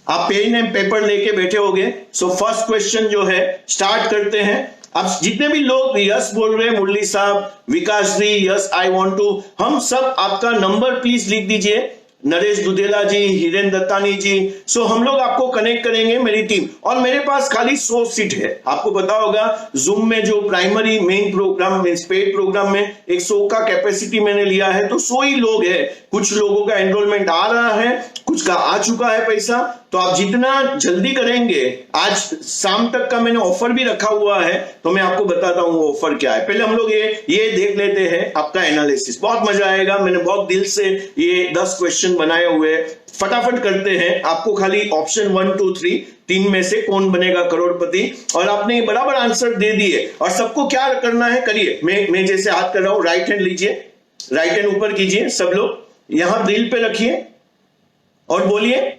आप पेन एंड पेपर लेके बैठे होगे। फर्स्ट क्वेश्चन जो है स्टार्ट करते हैं। अब जितने भी लोग यस बोल रहे हैं, मुरली साहब, विकास जी, यस आई वांट टू, हम सब आपका नंबर प्लीज लिख दीजिए। नरेश दुधेला जी, हिरेन दत्तानी जी। हम लोग आपको कनेक्ट करेंगे, मेरी टीम। और मेरे पास खाली 100 सीट है। आपको पता होगा जूम में जो प्राइमरी मेन प्रोग्राम में, पेड प्रोग्राम में 100 का कैपेसिटी मैंने लिया है, तो 100 ही लोग हैं। कुछ लोगों का एनरोलमेंट आ रहा है, कुछ का आ चुका है पैसा। तो आप जितना जल्दी करेंगे, आज शाम तक का मैंने ऑफर भी रखा हुआ है, तो मैं आपको बताता हूं वो ऑफर क्या है। पहले हम लोग ये देख लेते हैं आपका एनालिसिस, बहुत मजा आएगा। मैंने बहुत दिल से ये 10 क्वेश्चन बनाए हुए, फटाफट करते हैं। आपको खाली ऑप्शन 1, 2, 3 में से कौन बनेगा करोड़पति, और आपने ये बराबर आंसर दे दिए। और सबको क्या करना है, करिए। मैं जैसे हाथ कर रहा हूं, राइट हैंड लीजिए, राइट हैंड ऊपर कीजिए, सब लोग यहां दिल पे रखिए और बोलिए,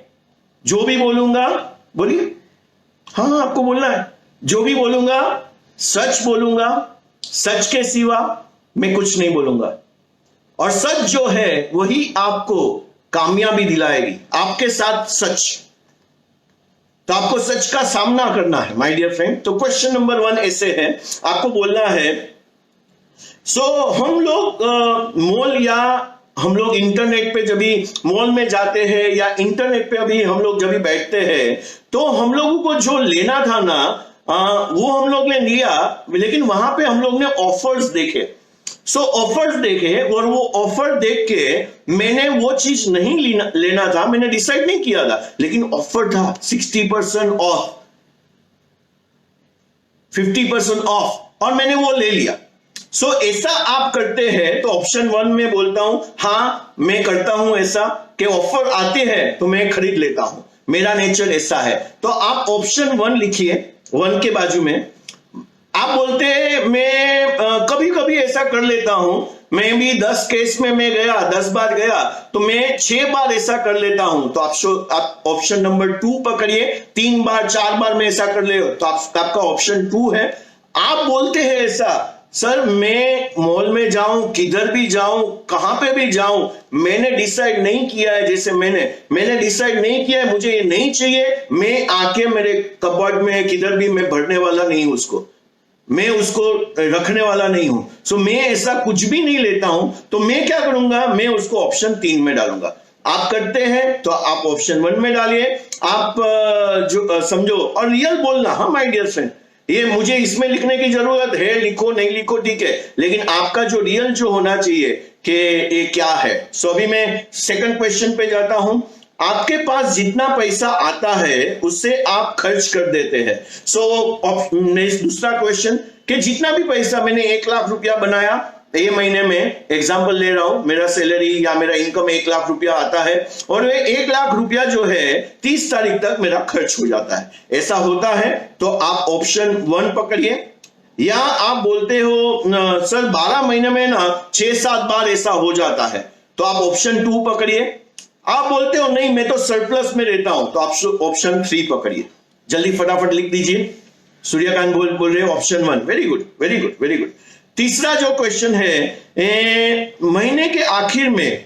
जो भी बोलूंगा बोलिए। हाँ, आपको बोलना है, जो भी बोलूंगा सच बोलूंगा, सच के सिवा मैं कुछ नहीं बोलूंगा। और सच जो है वही आपको कामयाबी दिलाएगी, आपके साथ सच। तो आपको सच का सामना करना है माय डियर फ्रेंड। तो क्वेश्चन नंबर 1 ऐसे है, आपको बोलना है। हम लोग मॉल या हम लोग इंटरनेट पे जब भी मॉल में जाते हैं या इंटरनेट पे अभी हम लोग जब भी बैठते हैं, तो हम लोगों को जो लेना था ना, वो हम लोग ने लिया, लेकिन वहां पे हम लोग ने ऑफर्स देखे। ऑफर्स देखे और वो ऑफर देख के मैंने वो चीज नहीं लेना था, मैंने डिसाइड नहीं किया था, लेकिन ऑफर था 60% ऑफ, 50% ऑफ, और मैंने वो ले लिया। ऐसा आप करते हैं तो ऑप्शन 1 में बोलता हूं, हाँ मैं करता हूं ऐसा कि ऑफर आते हैं तो मैं खरीद लेता हूं, मेरा नेचर ऐसा है। तो आप ऑप्शन 1 लिखिए, 1 के बाजू में आप बोलते हैं मैं कभी कभी ऐसा कर लेता हूं, मैं भी 10 केस में मैं गया, 10 बार गया तो मैं 6 बार ऐसा कर लेता हूं, तो आप ऑप्शन नंबर 2 पकड़िए। 3 बार 4 बार मैं ऐसा कर ले तो आपका ऑप्शन 2 है। आप बोलते हैं ऐसा सर मैं मॉल में जाऊं, किधर भी जाऊं, कहां पे भी जाऊं, मैंने डिसाइड नहीं किया है, जैसे मैंने डिसाइड नहीं किया है, मुझे ये नहीं चाहिए, मैं आके मेरे कबर्ड में किधर भी मैं भरने वाला नहीं हूं, उसको मैं उसको रखने वाला नहीं हूं, सो मैं ऐसा कुछ भी नहीं लेता हूं, तो मैं क्या करूंगा, मैं उसको ऑप्शन 3 में डालूंगा। आप करते हैं तो आप ऑप्शन 1 में डालिए। आप जो समझो और रियल बोलना, हाँ माय डियर फ्रेंड, ये मुझे इसमें लिखने की जरूरत है, लिखो नहीं लिखो ठीक है, लेकिन आपका जो रियल जो होना चाहिए कि ये क्या है। सो अभी मैं सेकंड क्वेश्चन पे जाता हूं। आपके पास जितना पैसा आता है उससे आप खर्च कर देते हैं। सो दूसरा क्वेश्चन कि जितना भी पैसा मैंने 1 लाख रुपया बनाया, ये महीने में एग्जांपल ले रहा हूं, मेरा सैलरी या मेरा इनकम 1 लाख रुपया आता है और वे 1 लाख रुपया जो है 30 तारीख तक मेरा खर्च हो जाता है, ऐसा होता है तो आप ऑप्शन 1 पकड़िए। या आप बोलते हो सर 12 महीने में ना 6-7 बार ऐसा हो जाता है, तो आप ऑप्शन 2 पकड़िए। आप बोलते हो नहीं मैं तो सरप्लस में रहता हूं, तो आप ऑप्शन 3 पकड़िए। जल्दी फटाफट लिख दीजिए। सूर्यकांत बोल रहे हो option 1। Very good very good very good. तीसरा जो क्वेश्चन है, महीने के आखिर में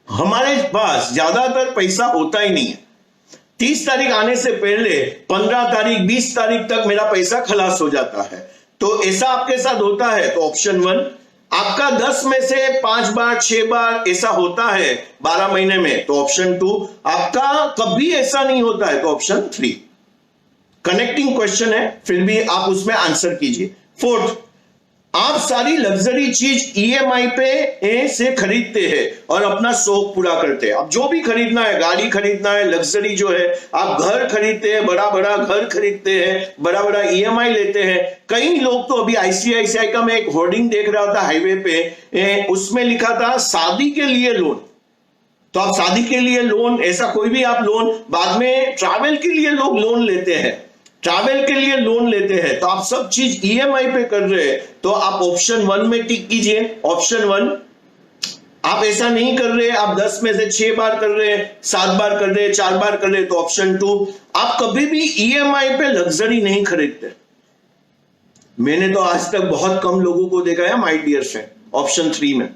हमारे पास ज्यादातर पैसा होता ही नहीं है। 30 तारीख आने से पहले 15 तारीख 20 तारीख तक मेरा पैसा खलास हो जाता है, तो ऐसा आपके साथ होता है तो ऑप्शन 1। आपका 10 में से 5 बार 6 बार ऐसा होता है 12 महीने में, तो ऑप्शन 2। आपका कभी ऐसा नहीं होता है तो ऑप्शन 3। कनेक्टिंग क्वेश्चन है, फिर भी आप उसमें आंसर कीजिए। 4th, आप सारी लग्जरी चीज ईएमआई पे से खरीदते हैं और अपना शौक पूरा करते हैं। अब जो भी खरीदना है, गाड़ी खरीदना है, लग्जरी जो है, आप घर खरीदते हैं, बड़ा बड़ा घर खरीदते हैं, बड़ा बड़ा ईएमआई लेते हैं। कई लोग तो अभी आईसीआईसीआई का मैं एक होर्डिंग देख रहा था हाईवे पे, उसमें लिखा था शादी के लिए लोन, तो आप शादी के लिए लोन, ऐसा कोई भी आप लोन, बाद में ट्रैवल के लिए लोग लोन लेते हैं, ट्रैवल के लिए लोन लेते हैं, तो आप सब चीज ईएमआई पे कर रहे हैं, तो आप ऑप्शन 1 में टिक कीजिए। ऑप्शन 1। आप ऐसा नहीं कर रहे, आप 10 में से 6 बार कर रहे हैं, 7 बार कर रहे हैं, 4 बार कर रहे हैं, तो ऑप्शन 2। आप कभी भी ईएमआई पे लग्जरी नहीं खरीदते। मैंने तो आज तक बहुत कम लोगों को देखा है माय डियर फ्रेंड ऑप्शन 3 में,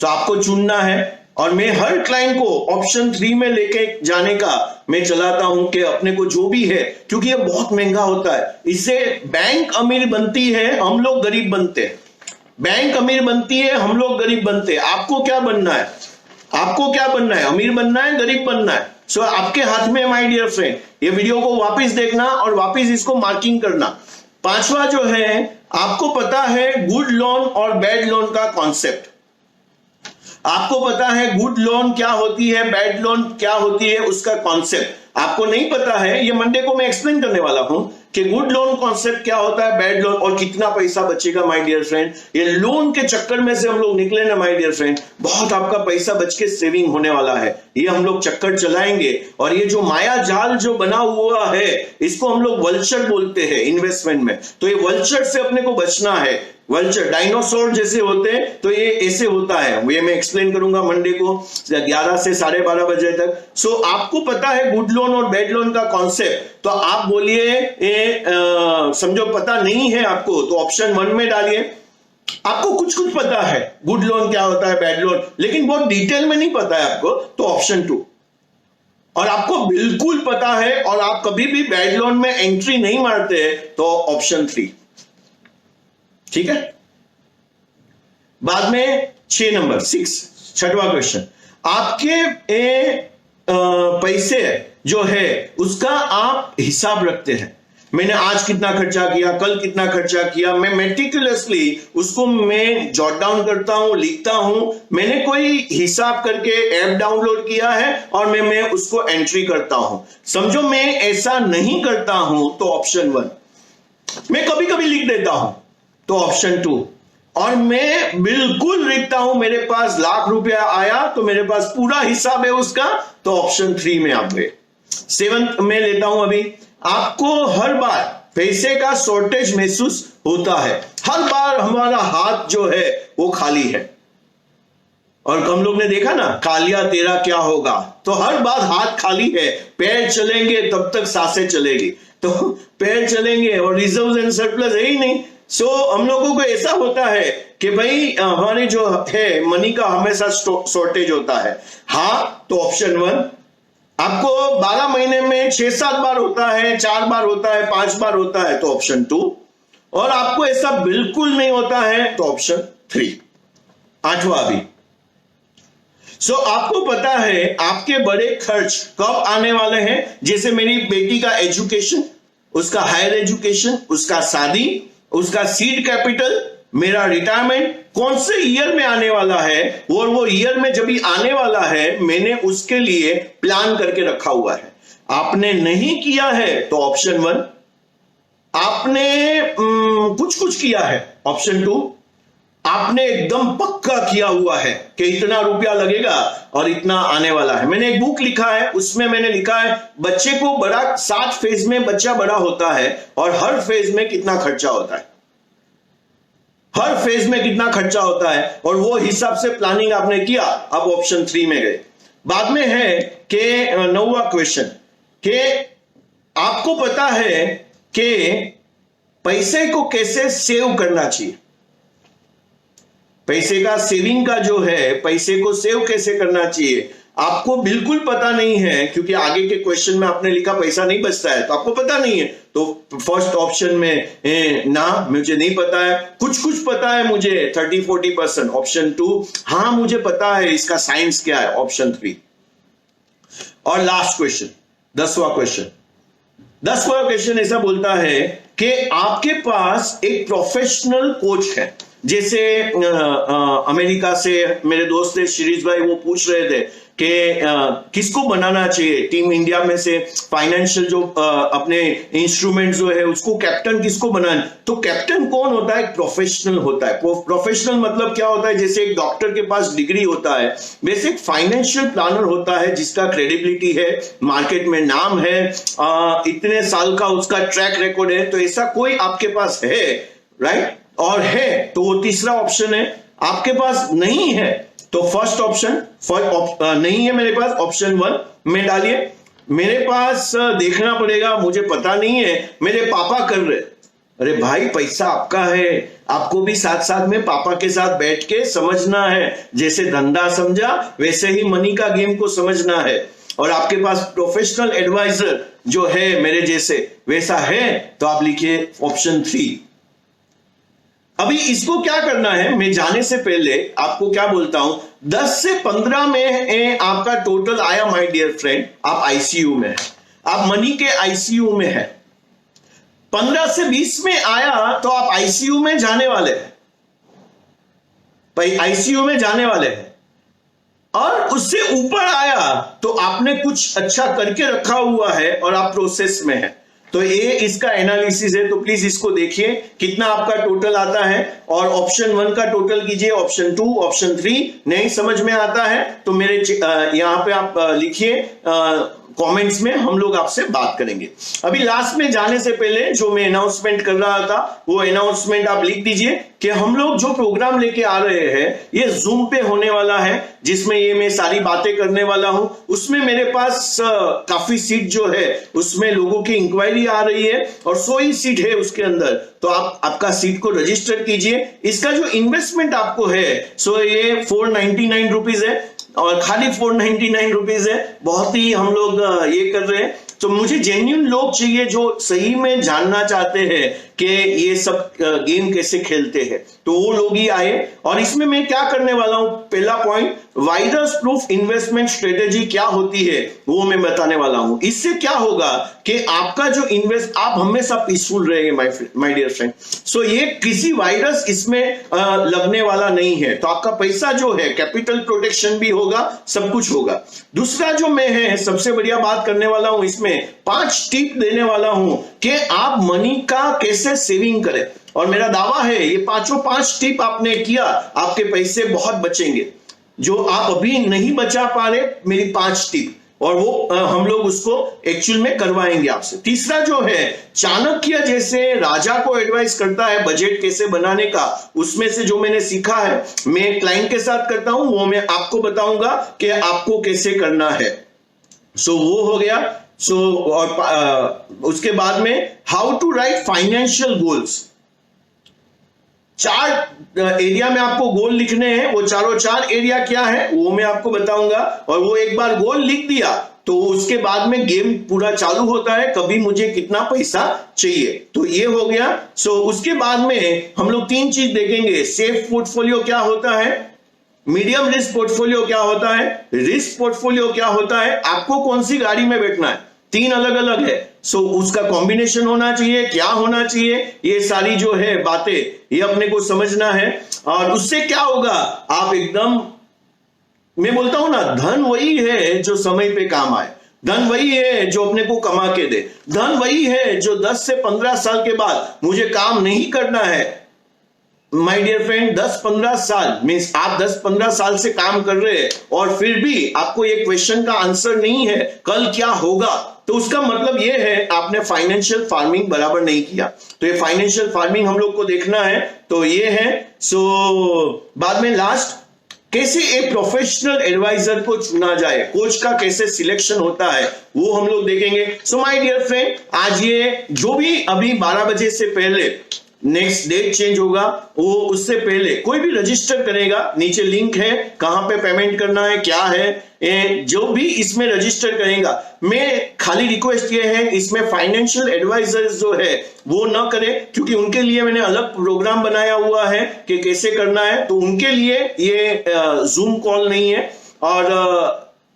तो आपको चुनना है और मैं हर क्लाइंट को ऑप्शन 3 में लेके जाने का मैं चलाता हूं कि अपने को जो भी है, क्योंकि ये बहुत महंगा होता है, इससे बैंक अमीर बनती है, हम लोग गरीब बनते हैं। बैंक अमीर बनती है, हम लोग गरीब बनते हैं। आपको क्या बनना है? आपको क्या बनना है? अमीर बनना है, गरीब बनना है? सो आपके हाथ में माय डियर फ्रेंड, ये वीडियो को वापस देखना और वापस इसको मार्किंग करना। 5वां जो है, आपको पता है गुड लोन और बैड लोन का कॉन्सेप्ट। आपको पता है गुड लोन क्या होती है, बैड लोन क्या होती है, उसका कॉन्सेप्ट आपको नहीं पता है। ये मंडे को मैं एक्सप्लेन करने वाला हूं कि गुड लोन कॉन्सेप्ट क्या होता है, बैड लोन, और कितना पैसा बचेगा माय डियर फ्रेंड। ये लोन के चक्कर में से हम लोग निकले ना माय डियर फ्रेंड, बहुत आपका पैसा बच के सेविंग होने वाला है। ये हम लोग चक्कर चलाएंगे और ये जो माया जाल जो बना हुआ है, इसको हम लोग वल्चर बोलते हैं इन्वेस्टमेंट में। तो ये वल्चर से अपने को बचना है। वल्चर डायनासोर जैसे होते हैं, तो ये ऐसे होता है, ये मैं एक्सप्लेन करूंगा मंडे को 11 से 12:30 बजे तक। सो आपको पता है गुड लोन और बैड लोन का कॉन्सेप्ट, तो आप बोलिए समझो पता नहीं है आपको, तो ऑप्शन 1 में डालिए। आपको कुछ कुछ पता है गुड लोन क्या होता है, बैड लोन, लेकिन बहुत डिटेल में नहीं पता है आपको, तो ऑप्शन 2। और आपको बिल्कुल पता है और आप कभी भी बैड लोन में एंट्री नहीं मारते, तो ऑप्शन 3। ठीक है। बाद में 6 नंबर 6, 6वां क्वेश्चन, आपके पैसे जो है उसका आप हिसाब रखते हैं। मैंने आज कितना खर्चा किया, कल कितना खर्चा किया, मैं मेटिकुलसली उसको मैं जॉट डाउन करता हूं, लिखता हूं। मैंने कोई हिसाब करके ऐप डाउनलोड किया है और मैं उसको एंट्री करता हूं। समझो मैं ऐसा नहीं करता हूं, तो ऑप्शन 1। मैं कभी कभी लिख देता हूं, तो ऑप्शन 2। और मैं बिल्कुल लिखता हूं, मेरे पास लाख रुपया आया तो मेरे पास पूरा हिसाब है उसका, तो ऑप्शन 3 में आप गए। 7th में लेता हूं अभी। आपको हर बार पैसे का शॉर्टेज महसूस होता है, हर बार हमारा हाथ जो है वो खाली है। और हम लोग ने देखा ना, कालिया तेरा क्या होगा, तो हर बार हाथ खाली है, पैर चलेंगे तब तक सांसें चलेगी, तो पैर चलेंगे और रिजर्व एंड सरप्लस है ही नहीं। सो हम लोगों को ऐसा होता है कि भाई हमारे जो है मनी का हमेशा शॉर्टेज होता है। हाँ, तो ऑप्शन 1 आपको 12 महीने में 6-7 बार होता है, 4 बार होता है, 5 बार होता है, तो ऑप्शन 2। और आपको ऐसा बिल्कुल नहीं होता है, तो ऑप्शन 3। 8वां अभी। सो आपको पता है आपके बड़े खर्च कब आने वाले हैं, जैसे मेरी बेटी का एजुकेशन, उसका हायर एजुकेशन, उसका शादी, उसका सीड कैपिटल, मेरा रिटायरमेंट कौन से ईयर में आने वाला है, और वो ईयर में जब भी आने वाला है मैंने उसके लिए प्लान करके रखा हुआ है। आपने नहीं किया है तो ऑप्शन 1, आपने कुछ किया है ऑप्शन 2, आपने एकदम पक्का किया हुआ है कि इतना रुपया लगेगा और इतना आने वाला है। मैंने एक बुक लिखा है, उसमें मैंने लिखा है बच्चे को बड़ा 7 फेज में बच्चा बड़ा होता है और हर फेज में कितना खर्चा होता है, हर फेज में कितना खर्चा होता है, और वो हिसाब से प्लानिंग आपने किया। अब ऑप्शन 3 में गए। बाद में है कि 9वां क्वेश्चन कि आपको पता है कि पैसे को कैसे सेव करना चाहिए, पैसे का सेविंग का जो है, पैसे को सेव कैसे करना चाहिए, आपको बिल्कुल पता नहीं है, क्योंकि आगे के क्वेश्चन में आपने लिखा पैसा नहीं बचता है, तो आपको पता नहीं है। तो फर्स्ट ऑप्शन में ना, मुझे नहीं पता है, कुछ पता है मुझे 30-40%, ऑप्शन 2। हाँ मुझे पता है इसका साइंस क्या है, ऑप्शन 3। और लास्ट क्वेश्चन 10वां क्वेश्चन। 10वां क्वेश्चन ऐसा बोलता है कि आपके पास एक प्रोफेशनल कोच है, जैसे अमेरिका से मेरे दोस्त थे शिरीष भाई, वो पूछ रहे थे कि किसको बनाना चाहिए टीम इंडिया में से, फाइनेंशियल जो अपने इंस्ट्रूमेंट जो है उसको कैप्टन किसको बनाना। तो कैप्टन कौन होता है, प्रोफेशनल होता है। प्रोफेशनल मतलब क्या होता है, जैसे एक डॉक्टर के पास डिग्री होता है, वैसे एक फाइनेंशियल प्लानर होता है जिसका क्रेडिबिलिटी है, मार्केट में नाम है, इतने साल का उसका ट्रैक रिकॉर्ड है। तो ऐसा कोई आपके पास है, राइट, और है तो वो तीसरा ऑप्शन है। आपके पास नहीं है तो फर्स्ट ऑप्शन, नहीं है मेरे पास, ऑप्शन 1 में डालिए। मेरे पास देखना पड़ेगा, मुझे पता नहीं है, मेरे पापा कर रहे। अरे भाई पैसा आपका है, आपको भी साथ साथ में पापा के साथ बैठ के समझना है, जैसे धंधा समझा वैसे ही मनी का गेम को समझना है। और आपके पास प्रोफेशनल एडवाइजर जो है मेरे जैसे वैसा है, तो आप लिखिए ऑप्शन 3। अभी इसको क्या करना है, मैं जाने से पहले आपको क्या बोलता हूं, 10 से 15 में आपका टोटल आया माय डियर फ्रेंड, आप आईसीयू में है, आप मनी के आईसीयू में है। 15 से 20 में आया तो आप आईसीयू में जाने वाले हैं, भाई आईसीयू में जाने वाले हैं। और उससे ऊपर आया तो आपने कुछ अच्छा करके रखा हुआ है और आप प्रोसेस में है, तो ये इसका एनालिसिस है। तो प्लीज इसको देखिए कितना आपका टोटल आता है, और ऑप्शन 1 का टोटल कीजिए, ऑप्शन 2, ऑप्शन 3। नहीं समझ में आता है तो मेरे यहां पे आप लिखिए कमेंट्स में, हम लोग आपसे बात करेंगे। अभी लास्ट में जाने से पहले जो मैं अनाउंसमेंट कर रहा था, वो अनाउंसमेंट आप लिख दीजिए कि हम लोग जो प्रोग्राम लेके आ रहे हैं ये जूम पे होने वाला है, जिसमें ये मैं सारी बातें करने वाला हूं। उसमें मेरे पास काफी सीट जो है उसमें लोगों की इंक्वायरी आ रही है, और 100 ही सीट है उसके अंदर, तो आप आपका सीट को रजिस्टर कीजिए। इसका जो इन्वेस्टमेंट आपको है सो ये 499 रुपीज है, और खाली 499 रुपीज है। बहुत ही हम लोग ये कर रहे हैं, तो मुझे जेन्युइन लोग चाहिए जो सही में जानना चाहते हैं कि ये सब गेम कैसे खेलते हैं, तो वो लोग ही आए। और इसमें मैं क्या करने वाला हूं, पहला पॉइंट वाइडर्स प्रूफ इन्वेस्टमेंट स्ट्रेटेजी क्या होती है वो मैं बताने वाला हूं। इससे क्या होगा कि आपका जो इन्वेस्ट, आप हमेशा पीसफुल रहेंगे माय डियर फ्रेंड। सो ये किसी वाइरस इसमें लगने वाला नहीं है, तो आपका पैसा जो है कैपिटल प्रोटेक्शन भी होगा, सब कुछ होगा। दूसरा जो मैं है सबसे बढ़िया बात करने वाला हूं, इसमें 5 टिप देने वाला हूं कि आप मनी का कैसे सेविंग करें। और मेरा दावा है ये 5 टिप आपने किया, आपके पैसे बहुत बचेंगे। जो आप अभी नहीं बचा पा रहे, मेरी 5 टिप, और वो हम लोग उसको एक्चुअल में करवाएंगे आपसे। तीसरा जो है, चाणक्य जैसे राजा को एडवाइस करता है बजट कैसे बनाने का, उसमें से जो मैंने सीखा है मैं क्लाइंट के साथ करता हूं, वो मैं आपको बताऊंगा कि आपको कैसे करना है। सो वो हो गया। और उसके बाद में how to write financial goals. 4 area में आपको गोल लिखने हैं, वो चारों 4 एरिया क्या है वो मैं आपको बताऊंगा। और वो एक बार गोल लिख दिया तो उसके बाद में गेम पूरा चालू होता है, कभी मुझे कितना पैसा चाहिए, तो ये हो गया। सो उसके बाद में हम लोग 3 चीज देखेंगे। सेफ पोर्टफोलियो क्या होता है, मीडियम रिस्क पोर्टफोलियो क्या होता है, रिस्क पोर्टफोलियो क्या होता है, आपको कौन सी गाड़ी में बैठना है, 3 अलग अलग है। सो उसका कॉम्बिनेशन होना चाहिए, क्या होना चाहिए, ये सारी जो है बातें ये अपने को समझना है। और उससे क्या होगा, आप एकदम, मैं बोलता हूं ना, धन वही है जो समय पे काम आए, धन वही है जो अपने को कमा के दे, धन वही है जो 10 से 15 साल के बाद मुझे काम नहीं करना है। माय डियर फ्रेंड, 10-15 साल मीन्स आप 10-15 साल से काम कर रहे हैं और फिर भी आपको ये क्वेश्चन का आंसर नहीं है कल क्या होगा, तो उसका मतलब ये है आपने फाइनेंशियल फार्मिंग बराबर नहीं किया। तो ये फाइनेंशियल फार्मिंग हम लोग को देखना है, तो ये है। सो बाद में लास्ट, कैसे एक प्रोफेशनल एडवाइजर को चुना जाए, कोच का कैसे सिलेक्शन होता है वो हम लोग देखेंगे। सो माय डियर फ्रेंड, आज ये जो भी अभी 12 बजे से पहले नेक्स्ट डेट चेंज होगा, वो उससे पहले कोई भी रजिस्टर करेगा, नीचे लिंक है कहां पे पेमेंट करना है क्या है, जो भी इसमें रजिस्टर करेगा, मैं खाली रिक्वेस्ट ये है इसमें फाइनेंशियल एडवाइजर्स जो है वो ना करें, क्योंकि उनके लिए मैंने अलग प्रोग्राम बनाया हुआ है कि कैसे करना है, तो उनके लिए ये जूम कॉल नहीं है।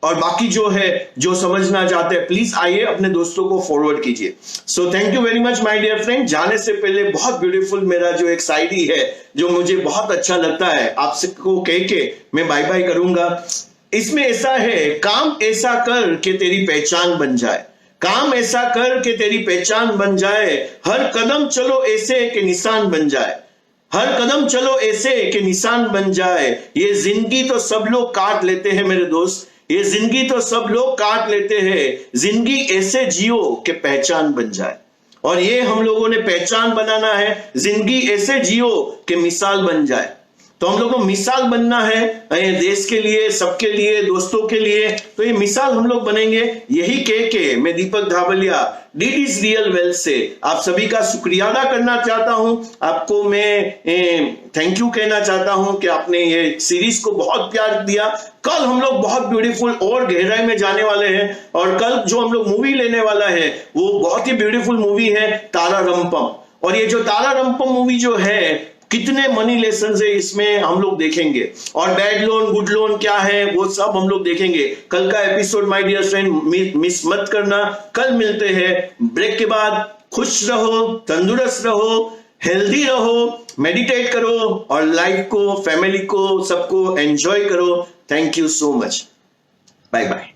और बाकी जो है, जो समझना चाहते हैं प्लीज आइए अपने दोस्तों को फॉरवर्ड कीजिए। So thank you very much my dear friend. जाने से पहले बहुत ब्यूटीफुल मेरा जो एक शायरी है जो मुझे बहुत अच्छा लगता है, आपसे को कह के मैं बाय बाय करूंगा। इसमें ऐसा है, काम ऐसा कर कि तेरी पहचान बन जाए, काम ऐसा कर कि तेरी पहचान बन जाए, हर कदम चलो ऐसे कि निशान बन जाए, हर कदम चलो ऐसे कि निशान बन जाए। ये जिंदगी तो सब लोग काट लेते हैं मेरे दोस्त, ये जिंदगी तो सब लोग काट लेते हैं, जिंदगी ऐसे जियो कि पहचान बन जाए। और ये हम लोगों ने पहचान बनाना है, जिंदगी ऐसे जियो कि मिसाल बन जाए। तो हम लोग को मिसाल बनना है देश के लिए, सबके लिए, दोस्तों के लिए, तो ये मिसाल हम लोग बनेंगे। यही कह के मैं दीपक धाबलिया डिट इज रियल वेल से आप सभी का शुक्रिया अदा करना चाहता हूं। आपको मैं थैंक यू कहना चाहता हूं कि आपने ये सीरीज को बहुत प्यार दिया। कल हम लोग बहुत ब्यूटीफुल और गहराई में जाने वाले हैं, और कल जो हम लोग मूवी लेने वाला है वो बहुत ही ब्यूटीफुल मूवी है, तारा रंपम। और ये जो तारा रंपम मूवी जो है, कितने मनी लेसन है इसमें हम लोग देखेंगे, और बैड लोन गुड लोन क्या है वो सब हम लोग देखेंगे। कल का episode my dear friend miss मत करना। कल मिलते हैं ब्रेक के बाद। खुश रहो, तंदुरुस्त रहो, हेल्दी रहो, मेडिटेट करो और लाइफ को, फैमिली को, सबको एंजॉय करो। Thank you so much, bye bye.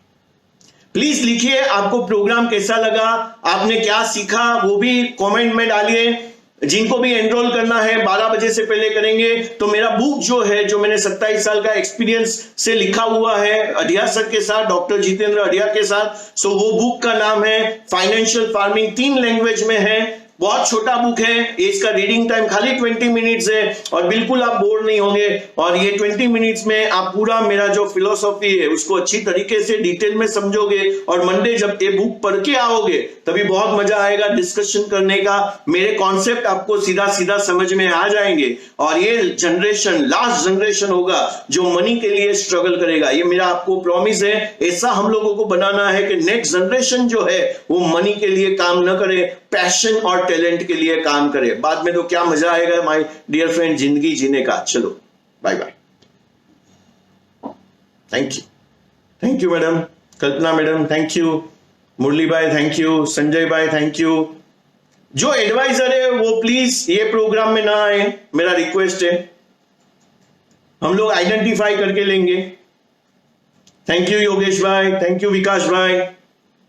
Please लिखिए आपको प्रोग्राम कैसा लगा, आपने क्या सीखा, वो भी कमेंट में डालिए। जिनको भी एनरोल करना है 12 बजे से पहले करेंगे। तो मेरा बुक जो है, जो मैंने 27 साल का एक्सपीरियंस से लिखा हुआ है अडिया सर के साथ, डॉक्टर जितेंद्र अडिया के साथ, सो वो बुक का नाम है फाइनेंशियल फार्मिंग, 3 लैंग्वेज में है, बहुत छोटा बुक है। इसका रीडिंग टाइम खाली 20 मिनट्स है और बिल्कुल आप बोर नहीं होंगे। और ये 20 मिनट्स में आप पूरा मेरा जो फिलोसॉफी है उसको अच्छी तरीके से डिटेल में समझोगे, और मंडे जब ये बुक पढ़ के आओगे तभी बहुत मजा आएगा डिस्कशन करने का। मेरे कॉन्सेप्ट आपको सीधा सीधा समझ में आ जाएंगे, और ये जनरेशन लास्ट जनरेशन होगा जो मनी के लिए स्ट्रगल करेगा। ये मेरा आपको प्रॉमिस है। ऐसा हम लोगों को बनाना है कि नेक्स्ट जनरेशन जो है वो मनी के लिए काम न करे, पैशन और टैलेंट के लिए काम करे। बाद में तो क्या मजा आएगा माय डियर फ्रेंड जिंदगी जीने का। चलो bye bye, thank you madam, Kalpana madam thank you, Murli भाई थैंक यू, संजय भाई थैंक यू। जो एडवाइजर है वो प्लीज ये प्रोग्राम में ना आए, मेरा रिक्वेस्ट है। हम लोग आइडेंटिफाई करके लेंगे। थैंक यू योगेश भाई, थैंक यू विकास भाई,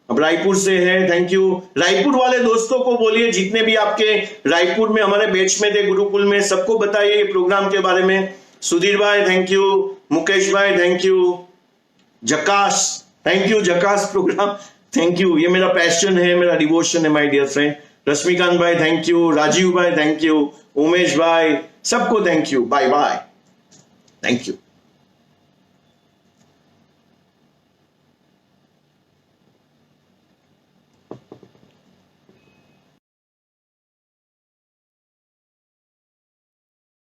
अब रायपुर से है, थैंक यू। रायपुर वाले दोस्तों को बोलिए, जितने भी आपके रायपुर में हमारे बैच में थे, गुरुकुल में, सबको बताइए ये प्रोग्राम के बारे में। सुधीर भाई थैंक यू, मुकेश भाई थैंक यू, जकाश थैंक यू, जकास प्रोग्राम, थैंक यू, ये मेरा पैशन है, मेरा डिवोशन है माय डियर फ्रेंड। रश्मिकांत भाई थैंक यू, राजीव भाई थैंक यू, उमेश भाई, सबको thank you, bye bye, thank you.